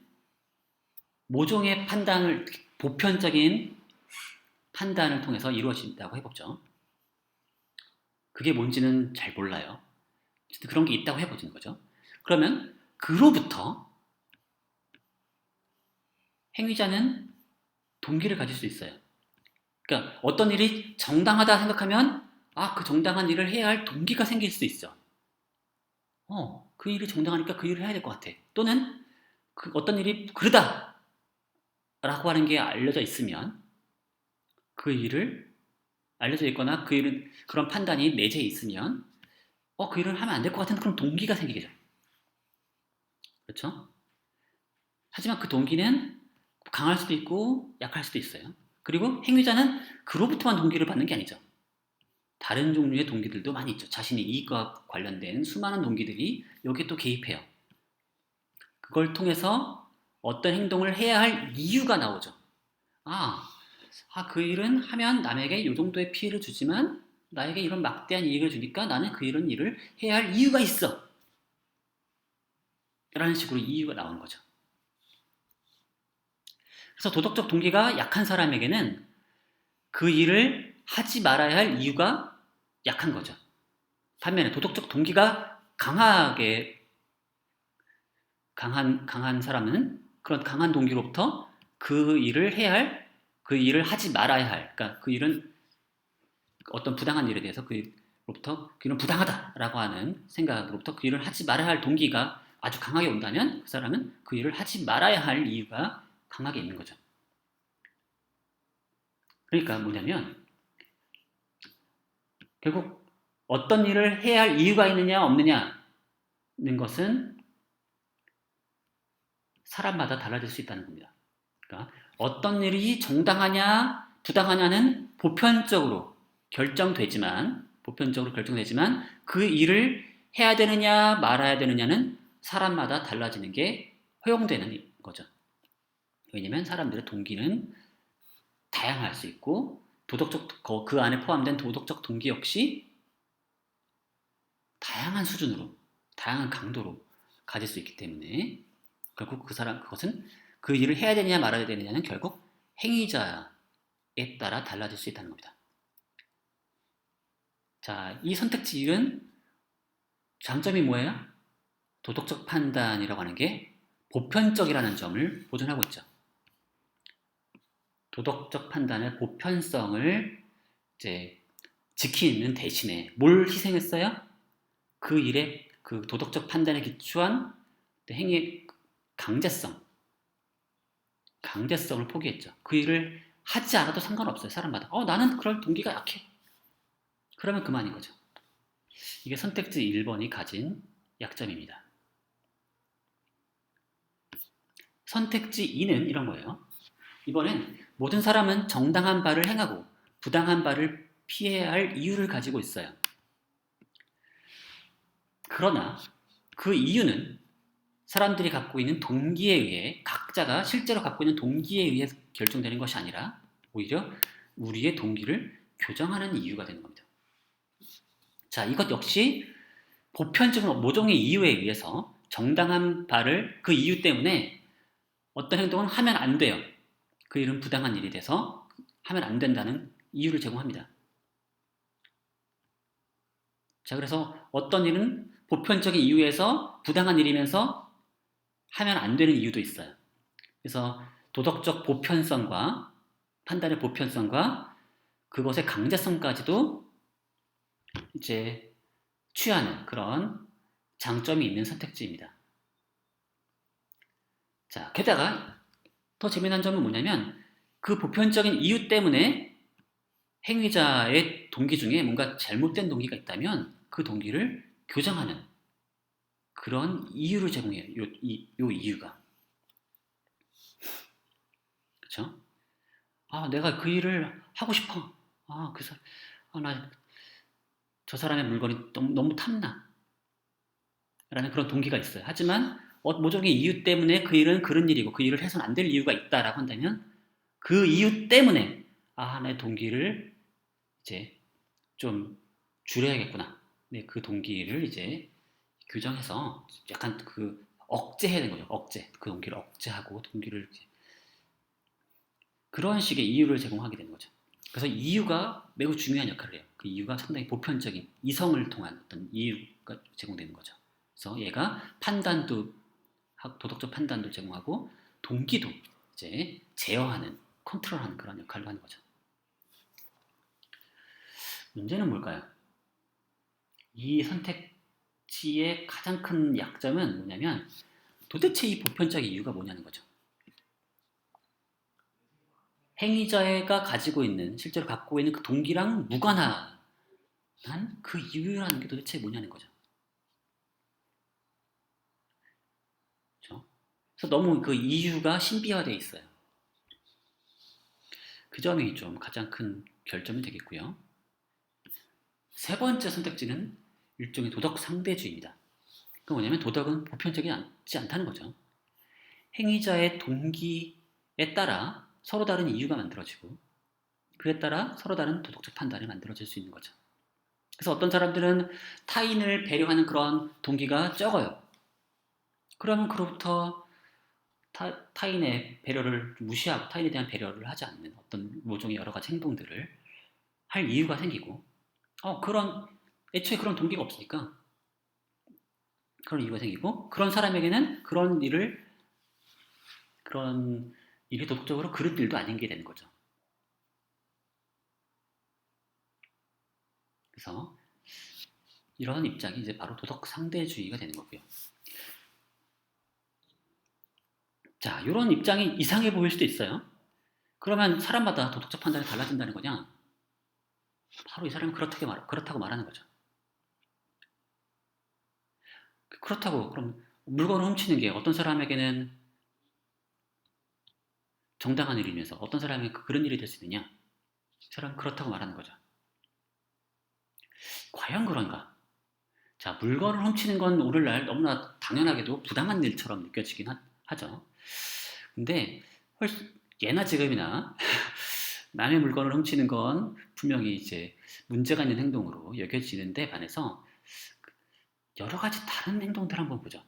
모종의 판단을, 보편적인 판단을 통해서 이루어진다고 해보죠. 그게 뭔지는 잘 몰라요. 그런 게 있다고 해보는 거죠. 그러면 그로부터 행위자는 동기를 가질 수 있어요. 그러니까 어떤 일이 정당하다 생각하면 그 정당한 일을 해야 할 동기가 생길 수 있어. 그 일이 정당하니까 그 일을 해야 될 것 같아. 또는 어떤 일이 그러다 라고 하는 게 알려져 있으면 그 일을 알려져 있거나 그 일은 그런 판단이 내재해 있으면 그 일을 하면 안 될 것 같은 그런 동기가 생기게 돼요. 그렇죠? 하지만 그 동기는 강할 수도 있고 약할 수도 있어요. 그리고 행위자는 그로부터만 동기를 받는 게 아니죠. 다른 종류의 동기들도 많이 있죠. 자신의 이익과 관련된 수많은 동기들이 여기에 또 개입해요. 그걸 통해서 어떤 행동을 해야 할 이유가 나오죠. 그 일은 하면 남에게 이 정도의 피해를 주지만 나에게 이런 막대한 이익을 주니까 나는 이런 일을 해야 할 이유가 있어. 라는 식으로 이유가 나오는 거죠. 그래서 도덕적 동기가 약한 사람에게는 그 일을 하지 말아야 할 이유가 약한 거죠. 반면에 도덕적 동기가 강한 사람은 그런 강한 동기로부터 그 일을 해야 할, 그 일을 하지 말아야 할, 그러니까 그 일은 어떤 부당한 일에 대해서 그로부터 그 일은 부당하다라고 하는 생각으로부터 그 일을 하지 말아야 할 동기가 아주 강하게 온다면 그 사람은 그 일을 하지 말아야 할 이유가 강하게 있는 거죠. 그러니까 뭐냐면 결국 어떤 일을 해야 할 이유가 있느냐 없느냐는 것은 사람마다 달라질 수 있다는 겁니다. 그러니까 어떤 일이 정당하냐 부당하냐는 보편적으로 결정되지만 그 일을 해야 되느냐 말아야 되느냐는 사람마다 달라지는 게 허용되는 거죠. 왜냐하면 사람들의 동기는 다양할 수 있고 그 안에 포함된 도덕적 동기 역시 다양한 수준으로, 다양한 강도로 가질 수 있기 때문에 결국 그것은 그 일을 해야 되느냐 말아야 되느냐는 결국 행위자에 따라 달라질 수 있다는 겁니다. 자, 이 선택지 1은 장점이 뭐예요? 도덕적 판단이라고 하는 게 보편적이라는 점을 보존하고 있죠. 도덕적 판단의 보편성을 이제 지키는 대신에 뭘 희생했어요? 그 일의 그 도덕적 판단에 기초한 행위의 강제성을 포기했죠. 그 일을 하지 않아도 상관없어요. 사람마다. 나는 그럴 동기가 약해. 그러면 그만인 거죠. 이게 선택지 1번이 가진 약점입니다. 선택지 2는 이런 거예요. 이번엔 모든 사람은 정당한 바를 행하고 부당한 바를 피해야 할 이유를 가지고 있어요. 그러나 그 이유는 사람들이 갖고 있는 동기에 의해, 각자가 실제로 갖고 있는 동기에 의해 결정되는 것이 아니라 오히려 우리의 동기를 교정하는 이유가 되는 겁니다. 자, 이것 역시 보편적인 모종의 이유에 의해서 정당한 바를 그 이유 때문에 어떤 행동은 하면 안 돼요. 그 일은 부당한 일이 돼서 하면 안 된다는 이유를 제공합니다. 자, 그래서 어떤 일은 보편적인 이유에서 부당한 일이면서 하면 안 되는 이유도 있어요. 그래서 도덕적 보편성과 판단의 보편성과 그것의 강제성까지도 이제 취하는 그런 장점이 있는 선택지입니다. 자, 게다가 더 재미난 점은 뭐냐면 그 보편적인 이유 때문에 행위자의 동기 중에 뭔가 잘못된 동기가 있다면 그 동기를 교정하는 그런 이유를 제공해요. 요 이유가. 그쵸? 아, 내가 그 일을 하고 싶어. 아, 나 저 사람의 물건이 너무 탐나. 라는 그런 동기가 있어요. 하지만 모종의 이유 때문에 그 일은 그런 일이고 그 일을 해서는 안 될 이유가 있다라고 한다면 그 이유 때문에 내 동기를 이제 좀 줄여야겠구나. 네, 그 동기를 이제 규정해서 약간 그 억제해야 되는 거죠. 억제. 그 동기를 억제하고 동기를 그런 식의 이유를 제공하게 되는 거죠. 그래서 이유가 매우 중요한 역할을 해요. 그 이유가 상당히 보편적인 이성을 통한 어떤 이유가 제공되는 거죠. 그래서 얘가 도덕적 판단도 제공하고 동기도 이제 제어하는, 컨트롤하는 그런 역할을 하는 거죠. 문제는 뭘까요? 이 선택지의 가장 큰 약점은 뭐냐면 도대체 이 보편적인 이유가 뭐냐는 거죠. 행위자가 가지고 있는, 실제로 갖고 있는 그 동기랑 무관한 그 이유라는 게 도대체 뭐냐는 거죠. 그렇죠? 그래서 너무 그 이유가 신비화되어 있어요. 그 점이 좀 가장 큰 결점이 되겠고요. 세 번째 선택지는 일종의 도덕 상대주의입니다. 그 뭐냐면 도덕은 보편적이지 않다는 거죠. 행위자의 동기에 따라 서로 다른 이유가 만들어지고 그에 따라 서로 다른 도덕적 판단이 만들어질 수 있는 거죠. 그래서 어떤 사람들은 타인을 배려하는 그런 동기가 적어요. 그러면 그로부터 타인의 배려를 무시하고 타인에 대한 배려를 하지 않는 어떤 모종의 여러 가지 행동들을 할 이유가 생기고 애초에 그런 동기가 없으니까 그런 이유가 생기고 그런 사람에게는 그런 일이 도덕적으로 그런 일도 아닌 게 되는 거죠. 그래서 이런 입장이 이제 바로 도덕 상대주의가 되는 거고요. 자, 이런 입장이 이상해 보일 수도 있어요. 그러면 사람마다 도덕적 판단이 달라진다는 거냐? 바로 이 사람이 그렇다고 말하는 거죠. 그렇다고 그럼 물건을 훔치는 게 어떤 사람에게는 정당한 일이면서 어떤 사람에게 그런 일이 될 수 있느냐? 이 사람 그렇다고 말하는 거죠. 과연 그런가? 자, 물건을 훔치는 건 오늘날 너무나 당연하게도 부당한 일처럼 느껴지긴 하죠. 근데 예나 지금이나 남의 물건을 훔치는 건 분명히 이제 문제가 있는 행동으로 여겨지는데 반해서 여러 가지 다른 행동들 한번 보죠.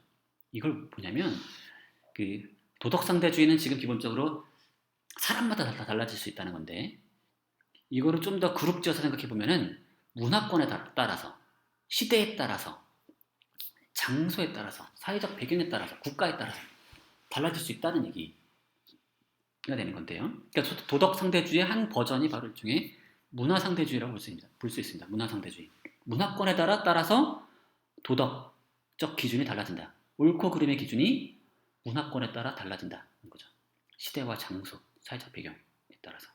이걸 뭐냐면 그 도덕상대주의는 지금 기본적으로 사람마다 다 달라질 수 있다는 건데 이거를 좀 더 그룹지어서 생각해 보면은 문화권에 따라서 시대에 따라서 장소에 따라서 사회적 배경에 따라서 국가에 따라서 달라질 수 있다는 얘기가 되는 건데요. 그러니까 도덕상대주의의 한 버전이 바로 일종의 문화상대주의라고 볼 수 있습니다. 문화상대주의. 문화권에 따라서 도덕적 기준이 달라진다. 옳고 그름의 기준이 문화권에 따라 달라진다는 거죠. 시대와 장소, 사회적 배경에 따라서.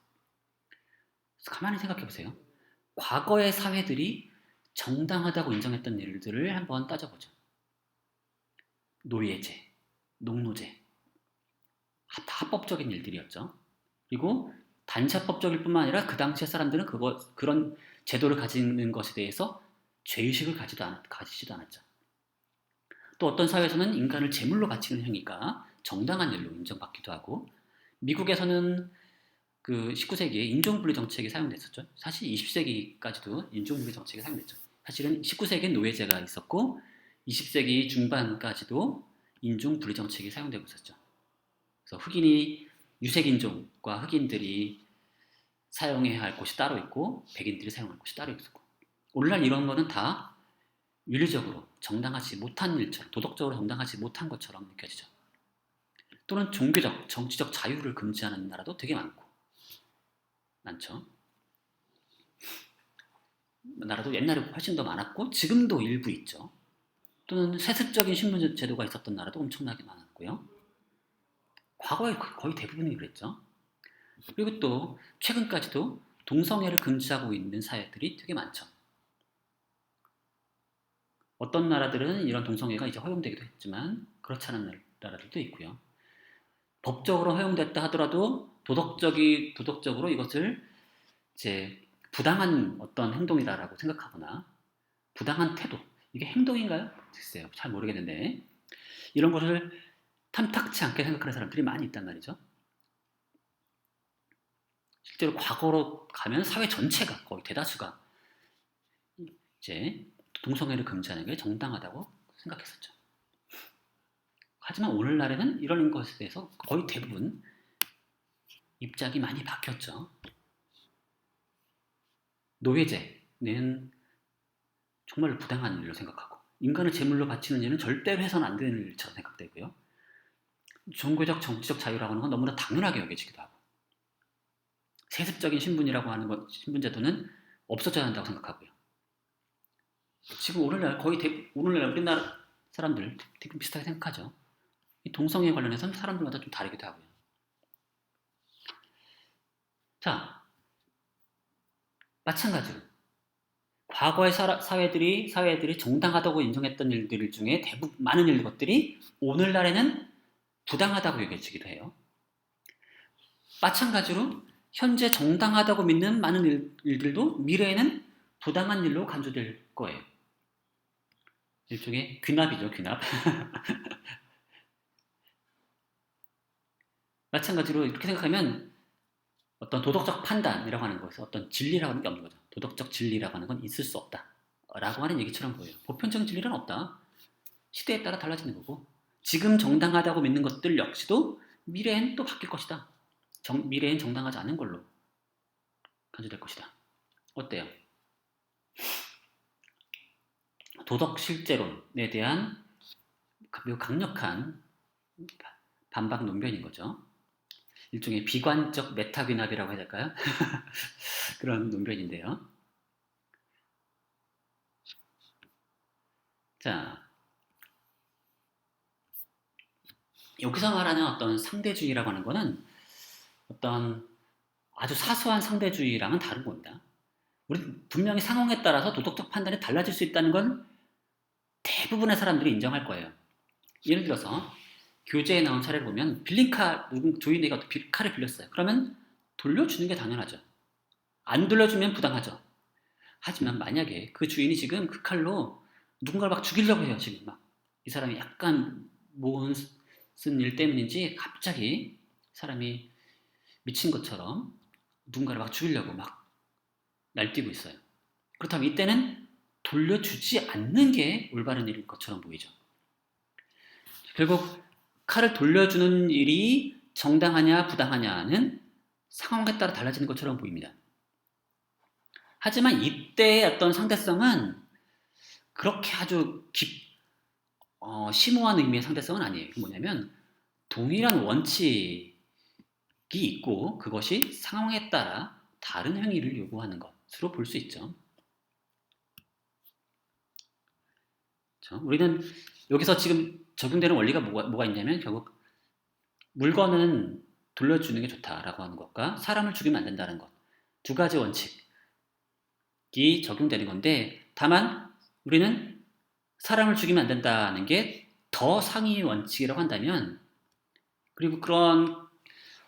그래서 가만히 생각해 보세요. 과거의 사회들이 정당하다고 인정했던 일들을 한번 따져보죠. 노예제, 농노제, 다 합법적인 일들이었죠. 그리고 단지 합법적일 뿐만 아니라 그 당시의 사람들은 그런 제도를 가지는 것에 대해서 죄의식을 가지지도 않았죠. 또 어떤 사회에서는 인간을 제물로 바치는 행위가 정당한 일로 인정받기도 하고 미국에서는 그 19세기에 인종분리 정책이 사용됐었죠. 사실 20세기까지도 인종분리 정책이 사용됐죠. 사실은 19세기엔 노예제가 있었고 20세기 중반까지도 인종분리 정책이 사용되고 있었죠. 그래서 유색인종과 흑인들이 사용해야 할 곳이 따로 있고 백인들이 사용할 곳이 따로 있었고 오늘날 이런 거는 다 윤리적으로 정당하지 못한 일처럼 도덕적으로 정당하지 못한 것처럼 느껴지죠. 또는 종교적, 정치적 자유를 금지하는 나라도 되게 많죠. 나라도 옛날에 훨씬 더 많았고 지금도 일부 있죠. 또는 세습적인 신분 제도가 있었던 나라도 엄청나게 많았고요. 과거에 거의 대부분이 그랬죠. 그리고 또 최근까지도 동성애를 금지하고 있는 사회들이 되게 많죠. 어떤 나라들은 이런 동성애가 이제 허용되기도 했지만 그렇지 않은 나라들도 있고요. 법적으로 허용됐다 하더라도 도덕적으로 이것을 이제 부당한 어떤 행동이다라고 생각하거나 부당한 태도, 이게 행동인가요? 글쎄요, 잘 모르겠는데 이런 것을 탐탁치 않게 생각하는 사람들이 많이 있단 말이죠. 실제로 과거로 가면 사회 전체가 거의 대다수가 이제 동성애를 금지하는 게 정당하다고 생각했었죠. 하지만 오늘날에는 이런 것에 대해서 거의 대부분 입장이 많이 바뀌었죠. 노예제는 정말 부당한 일로 생각하고 인간을 제물로 바치는 일은 절대로 해서는 안 되는 일처럼 생각되고요. 종교적 정치적 자유라고 하는 건 너무나 당연하게 여겨지기도 하고 세습적인 신분이라고 하는 것, 신분제도는 없어져야 한다고 생각하고요. 지금 오늘날 우리나라 사람들 대부분 비슷하게 생각하죠. 이 동성애 관련해서는 사람들마다 좀 다르기도 하고요. 자, 마찬가지로 과거의 사회들이 정당하다고 인정했던 일들 중에 대부분 많은 것들이 오늘날에는 부당하다고 여겨지기도 해요. 마찬가지로 현재 정당하다고 믿는 많은 일들도 미래에는 부당한 일로 간주될 거예요. 일종의 귀납이죠, 귀납. 마찬가지로 이렇게 생각하면 어떤 도덕적 판단이라고 하는 것에서 어떤 진리라고 하는 게 없는 거죠. 도덕적 진리라고 하는 건 있을 수 없다. 라고 하는 얘기처럼 보여요. 보편적인 진리는 없다. 시대에 따라 달라지는 거고 지금 정당하다고 믿는 것들 역시도 미래엔 또 바뀔 것이다. 미래엔 정당하지 않은 걸로 간주될 것이다. 어때요? 도덕 실제론에 대한 매우 강력한 반박 논변인 거죠. 일종의 비관적 메타 귀납이라고 해야 될까요? 그런 논변인데요. 자, 여기서 말하는 어떤 상대주의라고 하는 거는 어떤 아주 사소한 상대주의랑은 다른 겁니다. 우리 분명히 상황에 따라서 도덕적 판단이 달라질 수 있다는 건 대부분의 사람들이 인정할 거예요. 예를 들어서 교재에 나온 사례를 보면 빌린 조인에게 칼을 빌렸어요. 그러면 돌려주는 게 당연하죠. 안 돌려주면 부당하죠. 하지만 만약에 그 주인이 지금 그 칼로 누군가를 막 죽이려고 해요. 지금 막 이 사람이 약간 모은 쓴 일 때문인지 갑자기 사람이 미친 것처럼 누군가를 막 죽이려고 막 날뛰고 있어요. 그렇다면 이때는 돌려주지 않는 게 올바른 일인 것처럼 보이죠. 결국 칼을 돌려주는 일이 정당하냐 부당하냐는 상황에 따라 달라지는 것처럼 보입니다. 하지만 이때의 어떤 상대성은 그렇게 아주 심오한 의미의 상대성은 아니에요. 뭐냐면 동일한 원칙이 있고 그것이 상황에 따라 다른 행위를 요구하는 것으로 볼 수 있죠. 그렇죠? 우리는 여기서 지금 적용되는 원리가 뭐가 있냐면 결국 물건은 돌려주는 게 좋다라고 하는 것과 사람을 죽이면 안 된다는 것. 두 가지 원칙이 적용되는 건데 다만 우리는 사람을 죽이면 안 된다는 게 더 상위 원칙이라고 한다면 그리고 그런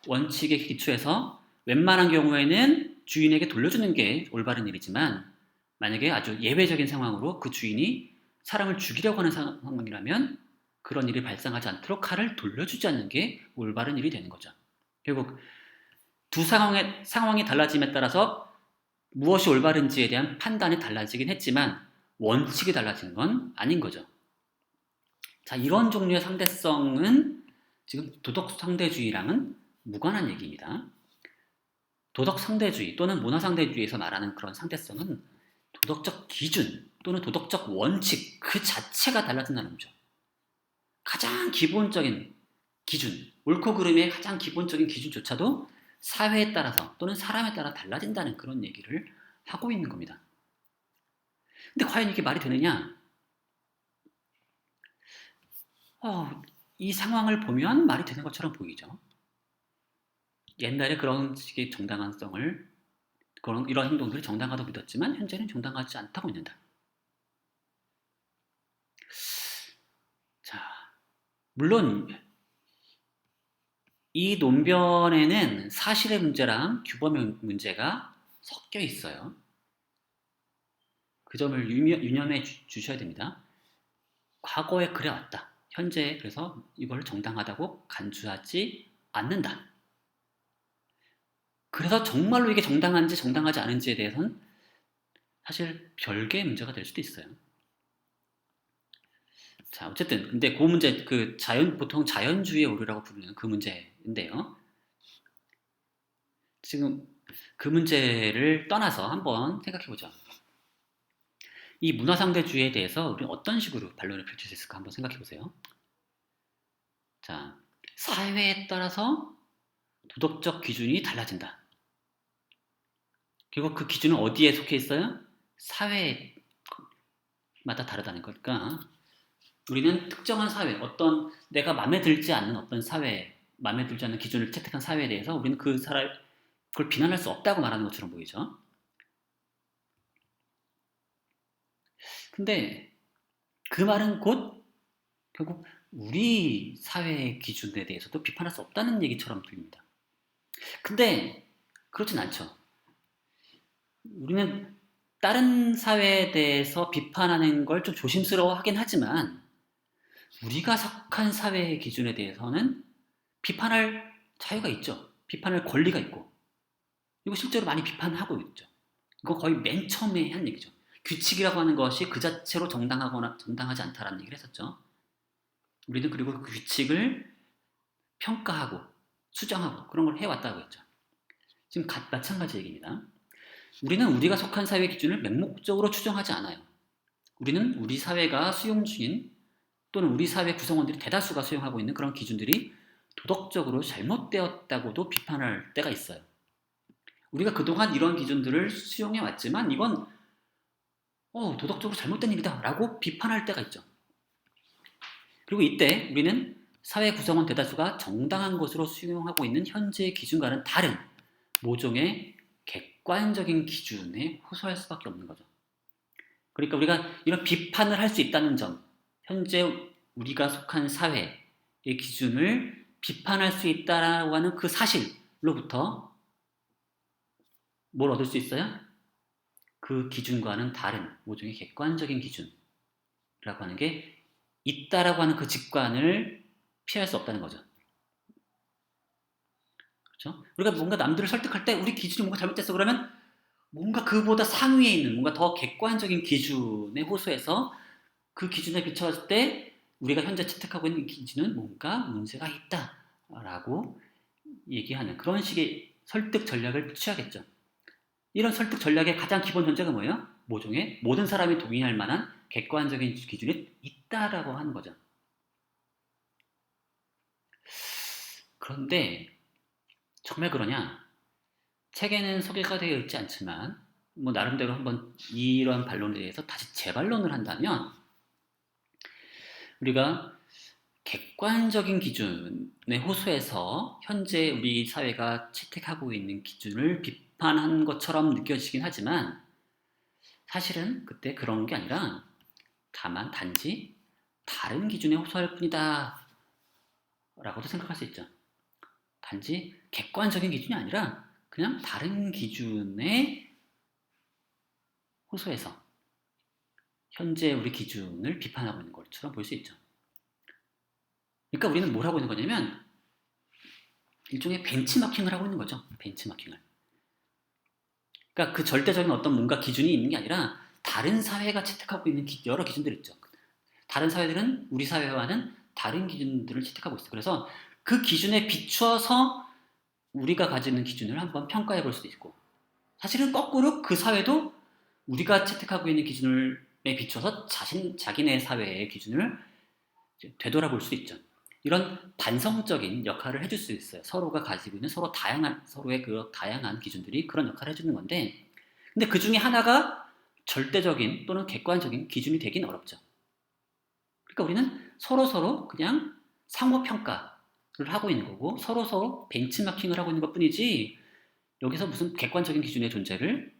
원칙에 기초해서 웬만한 경우에는 주인에게 돌려주는 게 올바른 일이지만 만약에 아주 예외적인 상황으로 그 주인이 사람을 죽이려고 하는 상황이라면 그런 일이 발생하지 않도록 칼을 돌려주지 않는 게 올바른 일이 되는 거죠. 결국 두 상황이 달라짐에 따라서 무엇이 올바른지에 대한 판단이 달라지긴 했지만 원칙이 달라진 건 아닌 거죠. 자, 이런 종류의 상대성은 지금 도덕 상대주의랑은 무관한 얘기입니다. 도덕 상대주의 또는 문화 상대주의에서 말하는 그런 상대성은 도덕적 기준 또는 도덕적 원칙 그 자체가 달라진다는 거죠. 가장 기본적인 기준, 옳고 그름의 가장 기본적인 기준조차도 사회에 따라서 또는 사람에 따라 달라진다는 그런 얘기를 하고 있는 겁니다. 근데 과연 이게 말이 되느냐? 이 상황을 보면 말이 되는 것처럼 보이죠. 옛날에 그런 식의 정당성을 이런 행동들이 정당하다고 믿었지만 현재는 정당하지 않다고 믿는다. 자, 물론 이 논변에는 사실의 문제랑 규범의 문제가 섞여 있어요. 그 점을 유념해 주셔야 됩니다. 과거에 그래왔다. 현재 그래서 이걸 정당하다고 간주하지 않는다. 그래서 정말로 이게 정당한지 정당하지 않은지에 대해서는 사실 별개의 문제가 될 수도 있어요. 자, 어쨌든 근데 그 문제 보통 자연주의의 오류라고 부르는 그 문제인데요. 지금 그 문제를 떠나서 한번 생각해 보죠. 이 문화상대주의에 대해서 우리는 어떤 식으로 반론을 펼칠 수 있을까 한번 생각해 보세요. 자, 사회에 따라서 도덕적 기준이 달라진다. 그리고 그 기준은 어디에 속해 있어요? 사회마다 다르다는 거니까 우리는 특정한 사회, 어떤 내가 마음에 들지 않는 어떤 사회, 마음에 들지 않는 기준을 채택한 사회에 대해서 우리는 그걸 비난할 수 없다고 말하는 것처럼 보이죠. 근데 그 말은 곧 결국 우리 사회의 기준에 대해서도 비판할 수 없다는 얘기처럼 들립니다. 근데 그렇진 않죠. 우리는 다른 사회에 대해서 비판하는 걸 좀 조심스러워 하긴 하지만 우리가 속한 사회의 기준에 대해서는 비판할 자유가 있죠. 비판할 권리가 있고 이거 실제로 많이 비판하고 있죠. 이거 거의 맨 처음에 한 얘기죠. 규칙이라고 하는 것이 그 자체로 정당하거나 정당하지 않다라는 얘기를 했었죠. 우리는 그리고 그 규칙을 평가하고 수정하고 그런 걸 해왔다고 했죠. 지금 마찬가지 얘기입니다. 우리는 우리가 속한 사회 기준을 맹목적으로 추정하지 않아요. 우리는 우리 사회가 수용 중인 또는 우리 사회 구성원들이 대다수가 수용하고 있는 그런 기준들이 도덕적으로 잘못되었다고도 비판할 때가 있어요. 우리가 그동안 이런 기준들을 수용해 왔지만 이건 도덕적으로 잘못된 일이다 라고 비판할 때가 있죠. 그리고 이때 우리는 사회 구성원 대다수가 정당한 것으로 수용하고 있는 현재의 기준과는 다른 모종의 객관적인 기준에 호소할 수밖에 없는 거죠. 그러니까 우리가 이런 비판을 할 수 있다는 점, 현재 우리가 속한 사회의 기준을 비판할 수 있다라고 하는 그 사실로부터 뭘 얻을 수 있어요? 그 기준과는 다른 모종의 객관적인 기준이라고 하는 게 있다라고 하는 그 직관을 피할 수 없다는 거죠. 그렇죠? 우리가 뭔가 남들을 설득할 때 우리 기준이 뭔가 잘못됐어 그러면 뭔가 그보다 상위에 있는 뭔가 더 객관적인 기준에 호소해서 그 기준에 비춰봤을 때 우리가 현재 채택하고 있는 기준은 뭔가 문제가 있다라고 얘기하는 그런 식의 설득 전략을 취하겠죠. 이런 설득 전략의 가장 기본 전제가 뭐예요? 모종의 모든 사람이 동의할 만한 객관적인 기준이 있다라고 하는 거죠. 그런데 정말 그러냐? 책에는 소개가 되어 있지 않지만 뭐 나름대로 한번 이런 반론에 대해서 다시 재반론을 한다면 우리가 객관적인 기준에 호소해서 현재 우리 사회가 채택하고 있는 기준을 비판한 것처럼 느껴지긴 하지만 사실은 그때 그런 게 아니라 다만 단지 다른 기준에 호소할 뿐이다 라고도 생각할 수 있죠. 단지 객관적인 기준이 아니라 그냥 다른 기준에 호소해서 현재 우리 기준을 비판하고 있는 것처럼 볼 수 있죠. 그러니까 우리는 뭘 하고 있는 거냐면 일종의 벤치마킹을 하고 있는 거죠. 벤치마킹을. 그러니까 그 절대적인 어떤 뭔가 기준이 있는 게 아니라 다른 사회가 채택하고 있는 여러 기준들이 있죠. 다른 사회들은 우리 사회와는 다른 기준들을 채택하고 있어요. 그래서 그 기준에 비추어서 우리가 가지는 기준을 한번 평가해 볼 수도 있고 사실은 거꾸로 그 사회도 우리가 채택하고 있는 기준에 비춰서 자기네 사회의 기준을 되돌아볼 수 있죠. 이런 반성적인 역할을 해줄 수 있어요. 서로가 가지고 있는 서로의 그 다양한 기준들이 그런 역할을 해주는 건데 근데 그 중에 하나가 절대적인 또는 객관적인 기준이 되긴 어렵죠. 그러니까 우리는 서로 그냥 상호평가를 하고 있는 거고 서로 벤치마킹을 하고 있는 것 뿐이지 여기서 무슨 객관적인 기준의 존재를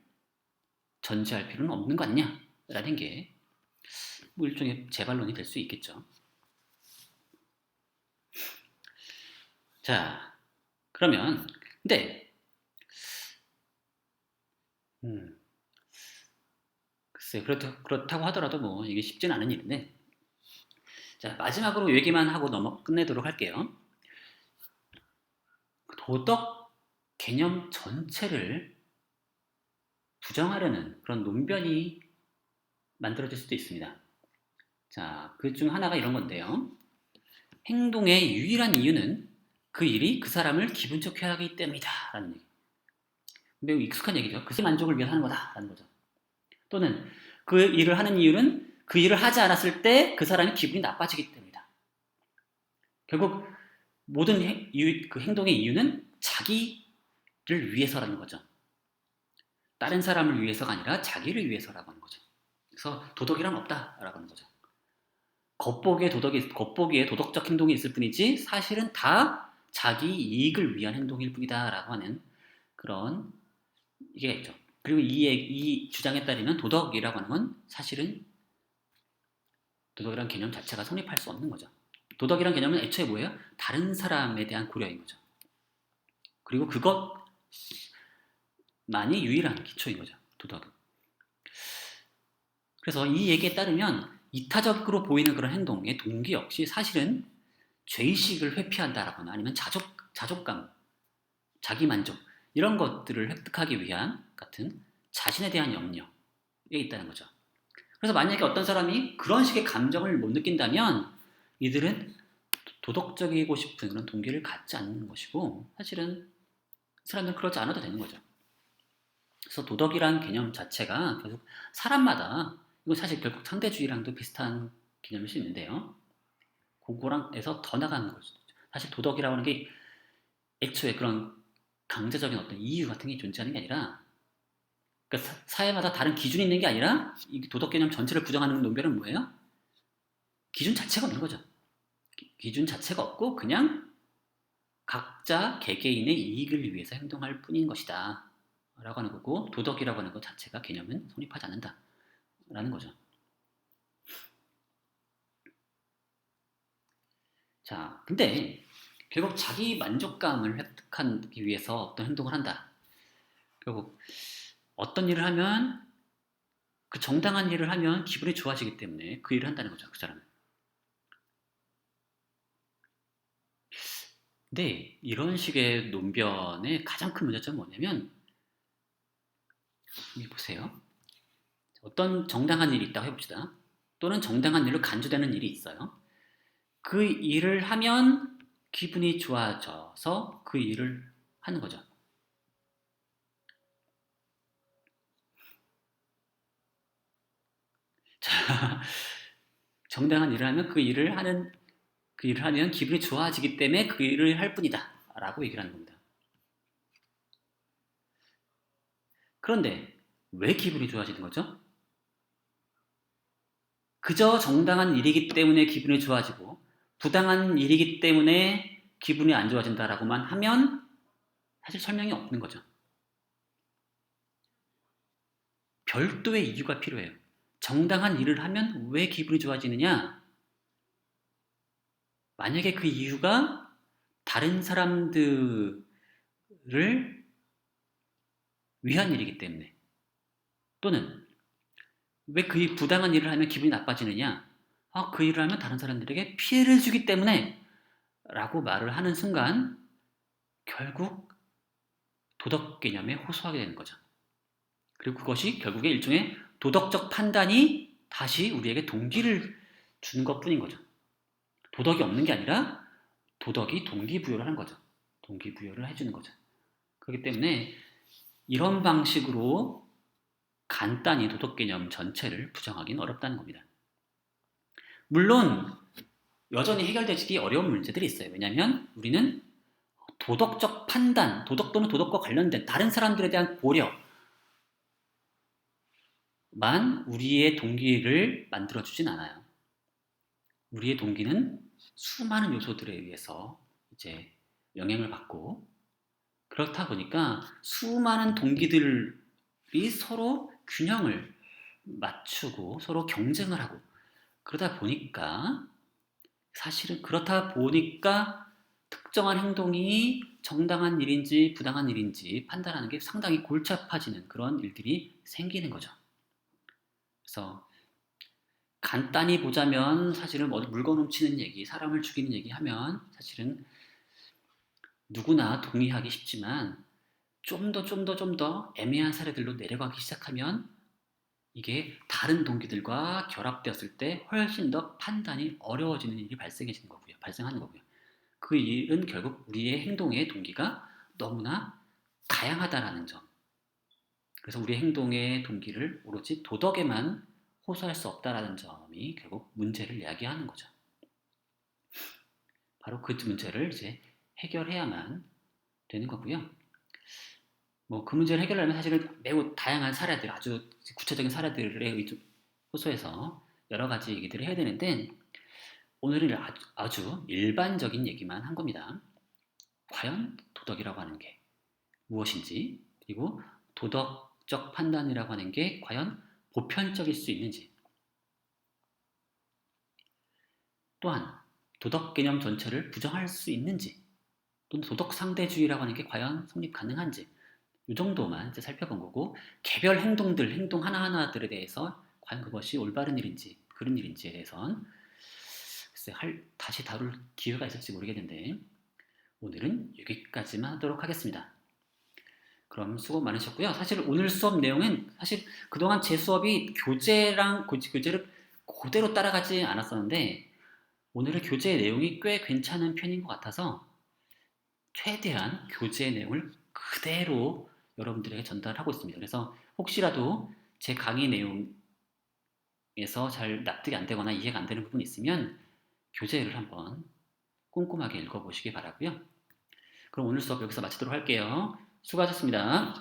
전제할 필요는 없는 거 아니냐라는 게 뭐 일종의 재반론이 될 수 있겠죠. 자, 그러면 근데 글쎄 그렇다고 하더라도 뭐 이게 쉽진 않은 일인데 자 마지막으로 얘기만 하고 끝내도록 할게요. 도덕 개념 전체를 부정하려는 그런 논변이 만들어질 수도 있습니다. 자, 그 중 하나가 이런 건데요. 행동의 유일한 이유는 그 일이 그 사람을 기분 좋게 하기 때문이다 라는 얘기. 매우 익숙한 얘기죠. 그 사람의 만족을 위해서 하는 거다 라는 거죠. 또는 그 일을 하는 이유는 그 일을 하지 않았을 때 그 사람이 기분이 나빠지기 때문이다. 결국 모든 그 행동의 이유는 자기를 위해서라는 거죠. 다른 사람을 위해서가 아니라 자기를 위해서라고 하는 거죠. 그래서 도덕이란 없다라고 하는 거죠. 겉보기에 도덕적 행동이 있을 뿐이지 사실은 다 자기 이익을 위한 행동일 뿐이다라고 하는 그런 얘기가 있죠. 그리고 이 주장에 따르면 도덕이라고 하는 건 사실은 도덕이라는 개념 자체가 성립할 수 없는 거죠. 도덕이라는 개념은 애초에 뭐예요? 다른 사람에 대한 고려인 거죠. 그리고 그것만이 유일한 기초인 거죠. 도덕은. 그래서 이 얘기에 따르면 이타적으로 보이는 그런 행동의 동기 역시 사실은 죄의식을 회피한다라거나 아니면 자족감, 자기만족 이런 것들을 획득하기 위한 같은 자신에 대한 염려에 있다는 거죠. 그래서 만약에 어떤 사람이 그런 식의 감정을 못 느낀다면 이들은 도덕적이고 싶은 그런 동기를 갖지 않는 것이고 사실은 사람들은 그러지 않아도 되는 거죠. 그래서 도덕이란 개념 자체가 계속 사람마다 이건 사실 결국 상대주의랑도 비슷한 개념일 수 있는데요. 그거랑 해서 더 나가는 거죠. 사실 도덕이라고 하는 게 애초에 그런 강제적인 어떤 이유 같은 게 존재하는 게 아니라 그러니까 사회마다 다른 기준이 있는 게 아니라 이 도덕 개념 전체를 부정하는 논변은 뭐예요? 기준 자체가 없는 거죠. 기준 자체가 없고 그냥 각자 개개인의 이익을 위해서 행동할 뿐인 것이다 라고 하는 거고 도덕이라고 하는 것 자체가 개념은 성립하지 않는다 라는 거죠. 자, 근데 결국 자기 만족감을 획득하기 위해서 어떤 행동을 한다. 결국 어떤 일을 하면 그 정당한 일을 하면 기분이 좋아지기 때문에 그 일을 한다는 거죠. 그 사람은. 근데 이런 식의 논변의 가장 큰 문제점은 뭐냐면 여기 보세요. 어떤 정당한 일이 있다고 해봅시다. 또는 정당한 일로 간주되는 일이 있어요. 그 일을 하면 기분이 좋아져서 그 일을 하는 거죠. 자, 정당한 일을 하면 그 일을 하면 기분이 좋아지기 때문에 그 일을 할 뿐이다 라고 얘기를 하는 겁니다. 그런데 왜 기분이 좋아지는 거죠? 그저 정당한 일이기 때문에 기분이 좋아지고 부당한 일이기 때문에 기분이 안 좋아진다라고만 하면 사실 설명이 없는 거죠. 별도의 이유가 필요해요. 정당한 일을 하면 왜 기분이 좋아지느냐? 만약에 그 이유가 다른 사람들을 위한 일이기 때문에 또는 왜 그 부당한 일을 하면 기분이 나빠지느냐? 그 일을 하면 다른 사람들에게 피해를 주기 때문에 라고 말을 하는 순간 결국 도덕 개념에 호소하게 되는 거죠. 그리고 그것이 결국에 일종의 도덕적 판단이 다시 우리에게 동기를 주는 것뿐인 거죠. 도덕이 없는 게 아니라 도덕이 동기부여를 하는 거죠. 동기부여를 해주는 거죠. 그렇기 때문에 이런 방식으로 간단히 도덕 개념 전체를 부정하기는 어렵다는 겁니다. 물론 여전히 해결되기 어려운 문제들이 있어요. 왜냐하면 우리는 도덕적 판단, 도덕 또는 도덕과 관련된 다른 사람들에 대한 고려만 우리의 동기를 만들어주진 않아요. 우리의 동기는 수많은 요소들에 의해서 이제 영향을 받고, 그렇다 보니까 수많은 동기들이 서로 균형을 맞추고 서로 경쟁을 하고, 그러다 보니까 사실은 그렇다 보니까 특정한 행동이 정당한 일인지 부당한 일인지 판단하는 게 상당히 골치 아파지는 그런 일들이 생기는 거죠. 그래서 간단히 보자면 사실은 뭐 물건 훔치는 얘기, 사람을 죽이는 얘기 하면 사실은 누구나 동의하기 쉽지만, 좀 더 애매한 사례들로 내려가기 시작하면 이게 다른 동기들과 결합되었을 때 훨씬 더 판단이 어려워지는 일이 발생하는 거고요. 그 일은 결국 우리의 행동의 동기가 너무나 다양하다라는 점. 그래서 우리의 행동의 동기를 오로지 도덕에만 호소할 수 없다라는 점이 결국 문제를 야기하는 거죠. 바로 그 문제를 이제 해결해야만 되는 거고요. 뭐 그 문제를 해결하려면 사실은 매우 다양한 사례들, 아주 구체적인 사례들에 호소해서 여러 가지 얘기들을 해야 되는데, 오늘은 아주 일반적인 얘기만 한 겁니다. 과연 도덕이라고 하는 게 무엇인지, 그리고 도덕적 판단이라고 하는 게 과연 보편적일 수 있는지, 또한 도덕 개념 전체를 부정할 수 있는지, 또는 도덕 상대주의라고 하는 게 과연 성립 가능한지, 이 정도만 이제 살펴본 거고, 개별 행동 하나하나들에 대해서 과연 그것이 올바른 일인지 그런 일인지에 대해서는 글쎄 다시 다룰 기회가 있을지 모르겠는데, 오늘은 여기까지만 하도록 하겠습니다. 그럼 수고 많으셨고요. 사실 오늘 수업 내용은 사실 그동안 제 수업이 교재를 그대로 따라가지 않았었는데, 오늘은 교재 내용이 꽤 괜찮은 편인 것 같아서 최대한 교재 내용을 그대로 여러분들에게 전달하고 있습니다. 그래서 혹시라도 제 강의 내용에서 잘 납득이 안 되거나 이해가 안 되는 부분이 있으면 교재를 한번 꼼꼼하게 읽어보시기 바라고요. 그럼 오늘 수업 여기서 마치도록 할게요. 수고하셨습니다.